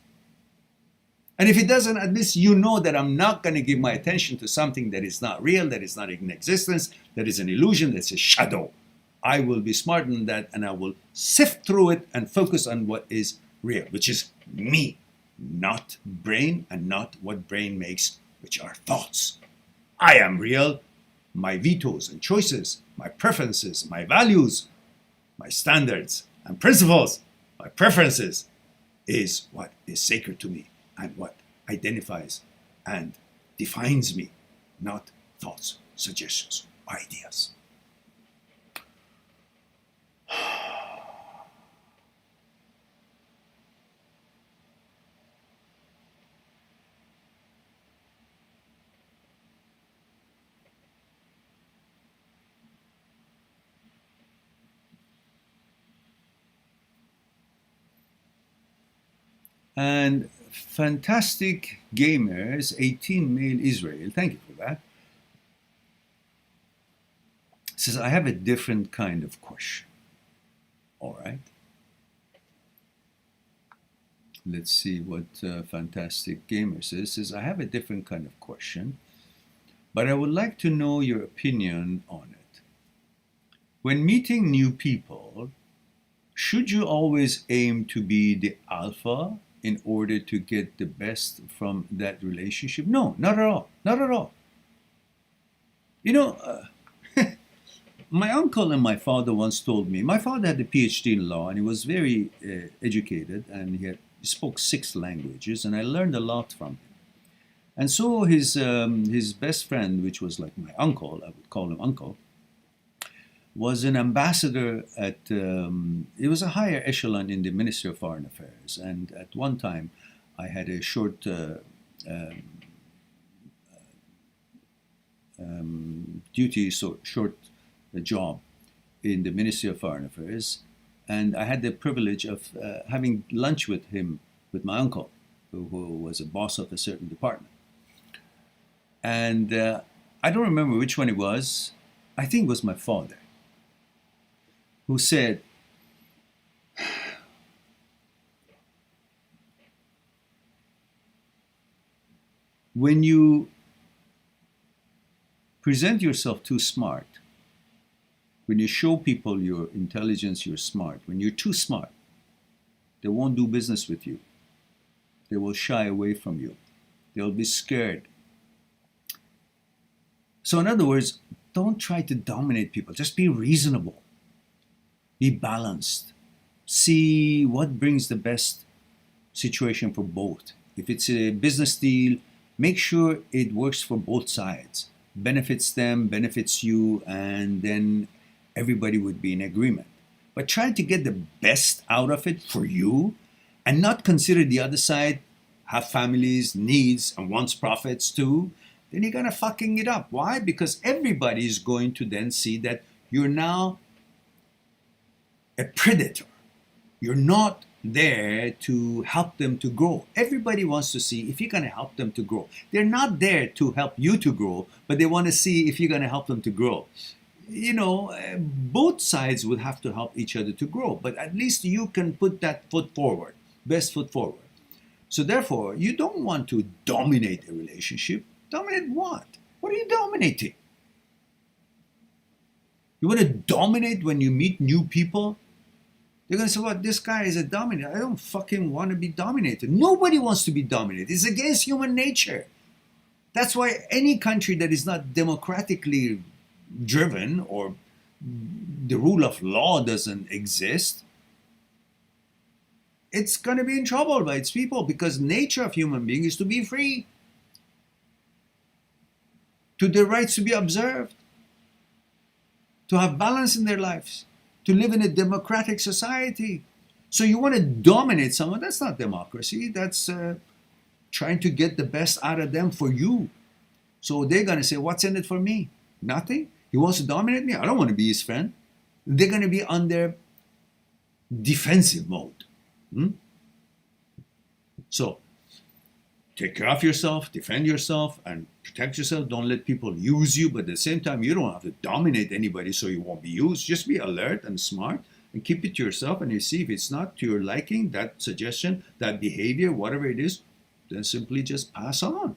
And if it doesn't, at least you know that I'm not going to give my attention to something that is not real, that is not in existence, that is an illusion, that's a shadow. I will be smarter than that, and I will sift through it and focus on what is real, which is me, not brain, and not what brain makes, which are thoughts. I am real. My vetoes and choices, my preferences, my values, my standards and principles, my preferences is what is sacred to me and what identifies and defines me, not thoughts, suggestions, ideas. And fantastic gamers, 18 male Israel, thank you for that, says, I have a different kind of question. All right. Let's see what fantastic gamer says, I have a different kind of question, but I would like to know your opinion on it. When meeting new people, should you always aim to be the alpha in order to get the best from that relationship? No, not at all. Not at all. You know, my uncle and my father once told me, my father had a PhD in law, and he was very educated, and he spoke 6 languages, and I learned a lot from him. And so his best friend, which was like my uncle, I would call him uncle, was an ambassador at, it was a higher echelon in the Ministry of Foreign Affairs. And at one time, I had a short duty, so short job in the Ministry of Foreign Affairs. And I had the privilege of having lunch with him, with my uncle, who was a boss of a certain department. And I don't remember which one it was. I think it was my father, who said, when you present yourself too smart, when you show people your intelligence, you're smart, when you're too smart, they won't do business with you. They will shy away from you. They'll be scared. So in other words, don't try to dominate people. Just be reasonable. Be balanced. See what brings the best situation for both. If it's a business deal, make sure it works for both sides. Benefits them, benefits you, and then everybody would be in agreement. But try to get the best out of it for you, and not consider the other side have families, needs, and wants profits too. Then you're gonna fucking it up. Why? Because everybody is going to then see that you're now a predator. You're not there to help them to grow. Everybody wants to see if you're going to help them to grow. They're not there to help you to grow, but they want to see if you're going to help them to grow. Both sides would have to help each other to grow, but at least you can put that foot forward, best foot forward. So therefore, you don't want to dominate a relationship. Dominate what? What are you dominating? You want to dominate when you meet new people? They're going to say, well, this guy is a dominator. I don't fucking want to be dominated. Nobody wants to be dominated. It's against human nature. That's why any country that is not democratically driven or the rule of law doesn't exist, it's going to be in trouble by its people, because nature of human being is to be free, to their rights to be observed, to have balance in their lives, to live in a democratic society. So you want to dominate someone, that's not democracy. That's trying to get the best out of them for you. So they're going to say, what's in it for me? Nothing. He wants to dominate me. I don't want to be his friend. They're going to be on their defensive mode. So take care of yourself, defend yourself, and protect yourself. Don't let people use you, but at the same time, you don't have to dominate anybody so you won't be used. Just be alert and smart and keep it to yourself. And you see if it's not to your liking, that suggestion, that behavior, whatever it is, then simply just pass on.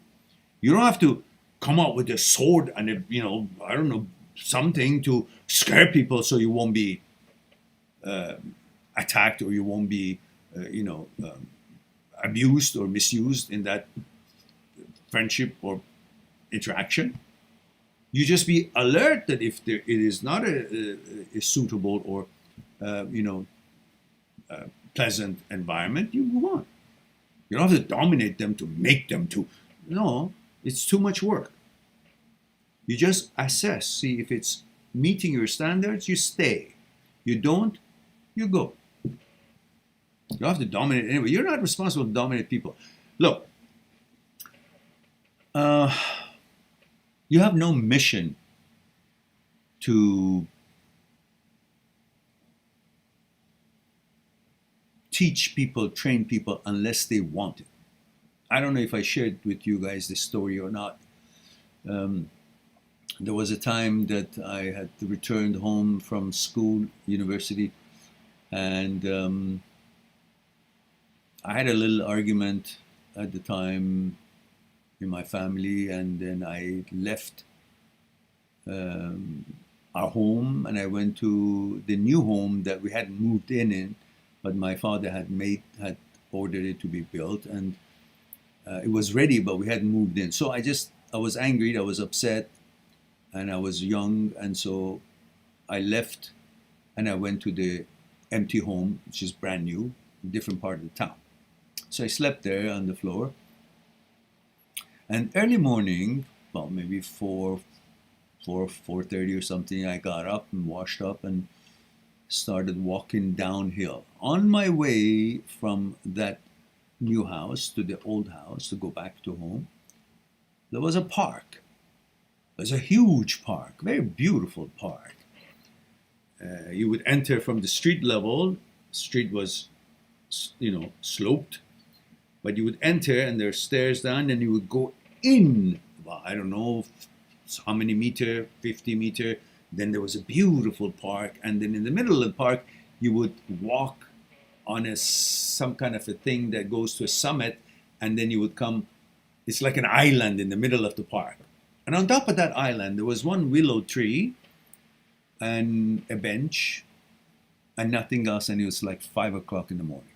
You don't have to come out with a sword and something to scare people so you won't be attacked, or you won't be abused or misused in that friendship or interaction. You just be alert that if it is not a suitable or pleasant environment, you move on. You don't have to dominate them to make them to. No, it's too much work. You just assess, see if it's meeting your standards, you stay. You don't, you go. You don't have to dominate anyway. You're not responsible to dominate people. Look, you have no mission to teach people, train people, unless they want it. I don't know if I shared with you guys this story or not. There was a time that I had returned home from school, university, and I had a little argument at the time in my family, and then I left our home and I went to the new home that we hadn't moved in, but my father had ordered it to be built, and it was ready, but we hadn't moved in. So I was angry, I was upset, and I was young, and so I left and I went to the empty home, which is brand new, a different part of the town. So I slept there on the floor. And early morning, well, maybe 4:30 or something, I got up and washed up and started walking downhill. On my way from that new house to the old house to go back to home, there was a park. It was a huge park, very beautiful park. You would enter from the street level. Street was, sloped. But you would enter and there's stairs down, and you would go in, well, I don't know how many meter, 50 meter. Then there was a beautiful park. And then in the middle of the park, you would walk on some kind of a thing that goes to a summit. And then you would come, it's like an island in the middle of the park. And on top of that island, there was one willow tree and a bench and nothing else. And it was like 5 o'clock in the morning.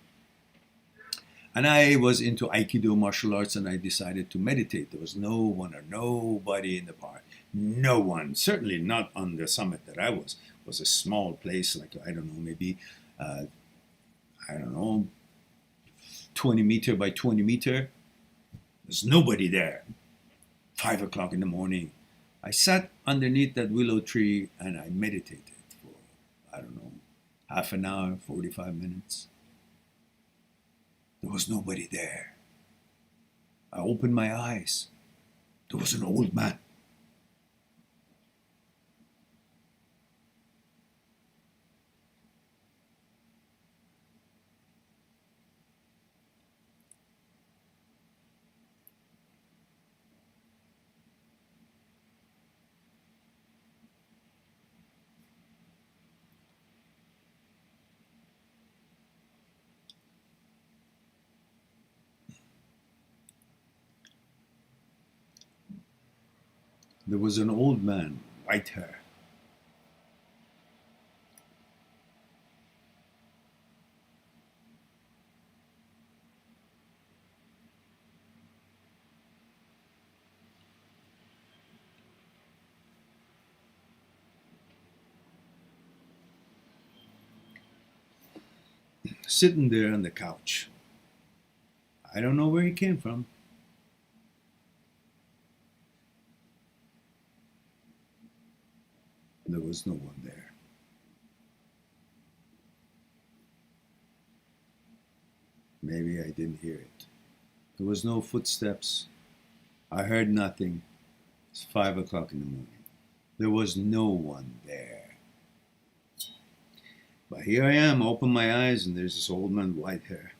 And I was into Aikido martial arts, and I decided to meditate. There was no one or nobody in the park. No one, certainly not on the summit that I was. It was a small place, like, I don't know, maybe, 20 meter by 20 meter. There's nobody there. 5 o'clock in the morning. I sat underneath that willow tree and I meditated for, I don't know, half an hour, 45 minutes. There was nobody there. I opened my eyes. There was an old man. There was an old man, white hair. Sitting there on the couch. I don't know where he came from. There was no one there. Maybe I didn't hear it. There was no footsteps. I heard nothing. It's 5 o'clock in the morning. There was no one there. But here I am, open my eyes, and there's this old man with white hair.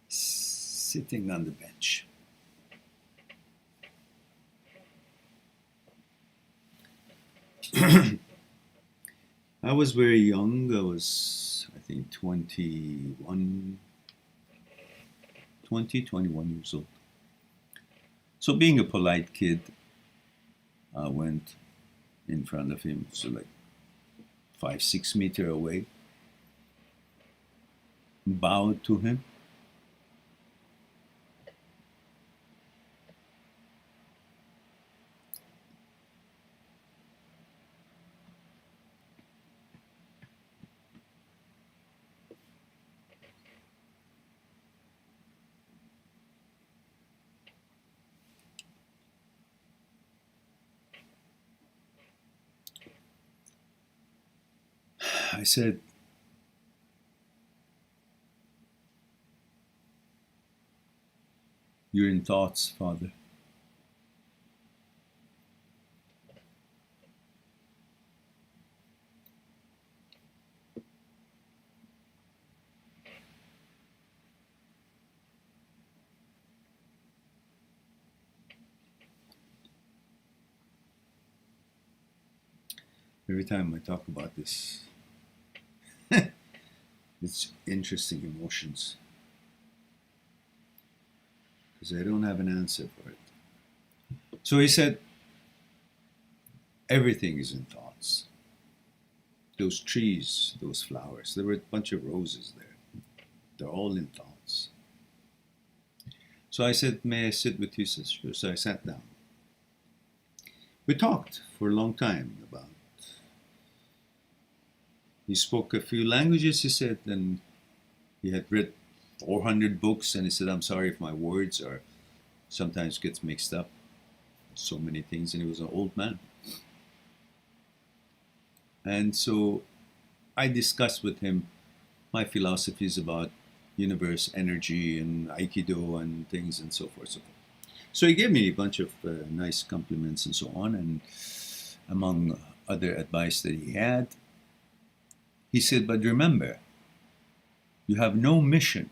Sitting on the bench. I was very young. I was, I think, 21 years old. So being a polite kid, I went in front of him, so like 5-6 meters away, bowed to him. I said, "You're in thoughts, Father." Every time I talk about this, it's interesting emotions, because I don't have an answer for it. So he said, everything is in thoughts. Those trees, those flowers, there were a bunch of roses there. They're all in thoughts. So I said, may I sit with you, sister? So I sat down. We talked for a long time about, he spoke a few languages, he said, and he had read 400 books, and he said, I'm sorry if my words are sometimes gets mixed up. So many things, and he was an old man. And so I discussed with him my philosophies about universe, energy, and aikido, and things, and so forth, so forth. So he gave me a bunch of nice compliments and so on, and among other advice that he had, he said, but remember, you have no mission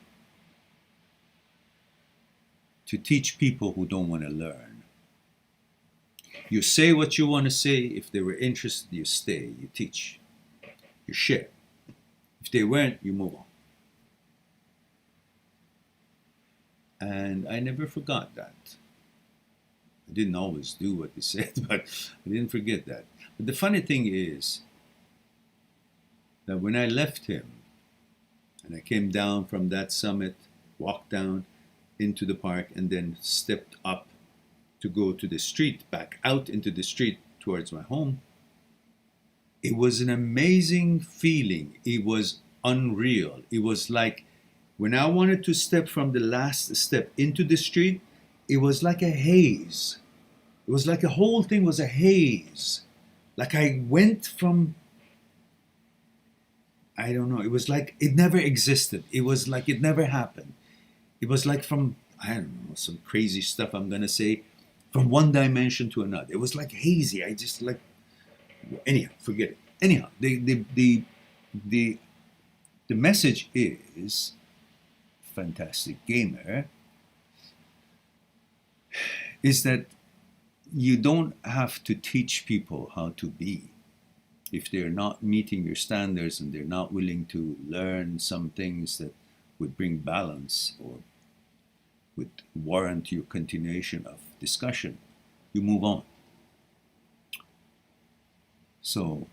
to teach people who don't want to learn. You say what you want to say. If they were interested, you stay, you teach, you share. If they weren't, you move on. And I never forgot that. I didn't always do what he said, but I didn't forget that. But the funny thing is that when I left him, and I came down from that summit, walked down into the park, and then stepped up to go to the street, back out into the street towards my home, it was an amazing feeling. It was unreal. It was like when I wanted to step from the last step into the street, it was like a haze. It was like the whole thing was a haze. Like I went from, I don't know, it was like it never existed. It was like it never happened. It was like from, I don't know, some crazy stuff I'm going to say, from one dimension to another. It was like hazy. I just like, anyhow, forget it. Anyhow, the message is, fantastic gamer, is that you don't have to teach people how to be. if they're not meeting your standards and they're not willing to learn some things that would bring balance or would warrant your continuation of discussion, you move on. So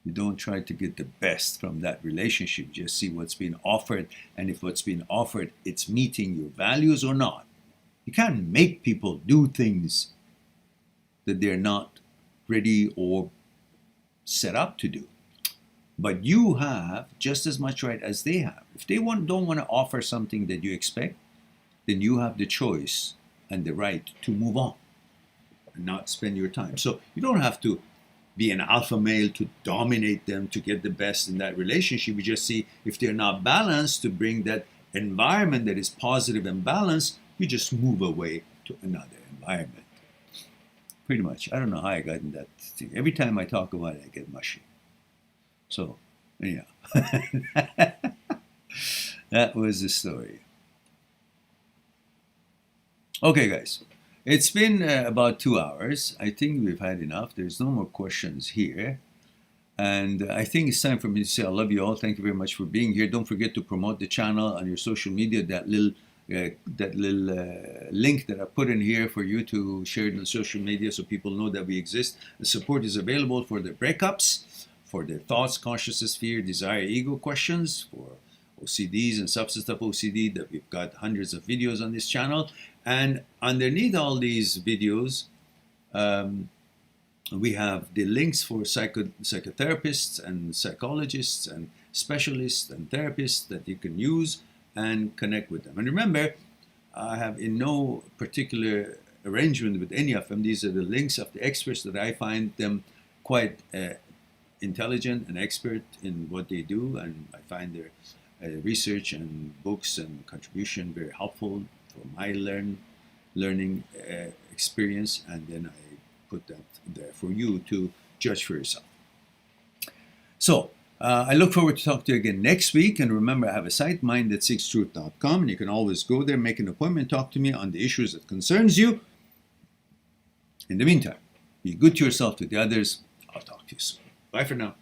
you don't try to get the best from that relationship. Just see what's being offered, and if what's being offered, it's meeting your values or not. You can't make people do things that they're not ready or set up to do. But you have just as much right as they have. If they don't want to offer something that you expect, then you have the choice and the right to move on and not spend your time. So you don't have to be an alpha male to dominate them to get the best in that relationship. You just see if they're not balanced, to bring that environment that is positive and balanced, you just move away to another environment. Pretty much. I don't know how I got in that thing. Every time I talk about it, I get mushy. So, anyhow, that was the story. Okay, guys. It's been about 2 hours. I think we've had enough. There's no more questions here. And I think it's time for me to say I love you all. Thank you very much for being here. Don't forget to promote the channel on your social media. That little link that I put in here for you to share it on social media so people know that we exist. The support is available for the breakups, for the thoughts, consciousness, fear, desire, ego questions, for OCDs and substance of OCD, that we've got hundreds of videos on this channel. And underneath all these videos, we have the links for psychotherapists and psychologists and specialists and therapists that you can use and connect with them. And remember, I have in no particular arrangement with any of them. These are the links of the experts that I find them quite intelligent and expert in what they do, and I find their research and books and contribution very helpful for my learning experience, and then I put that there for you to judge for yourself. So I look forward to talking to you again next week, and remember, I have a site, mindthatseekstruth.com, and you can always go there, make an appointment, talk to me on the issues that concerns you. In the meantime, be good to yourself, to the others. I'll talk to you soon. Bye for now.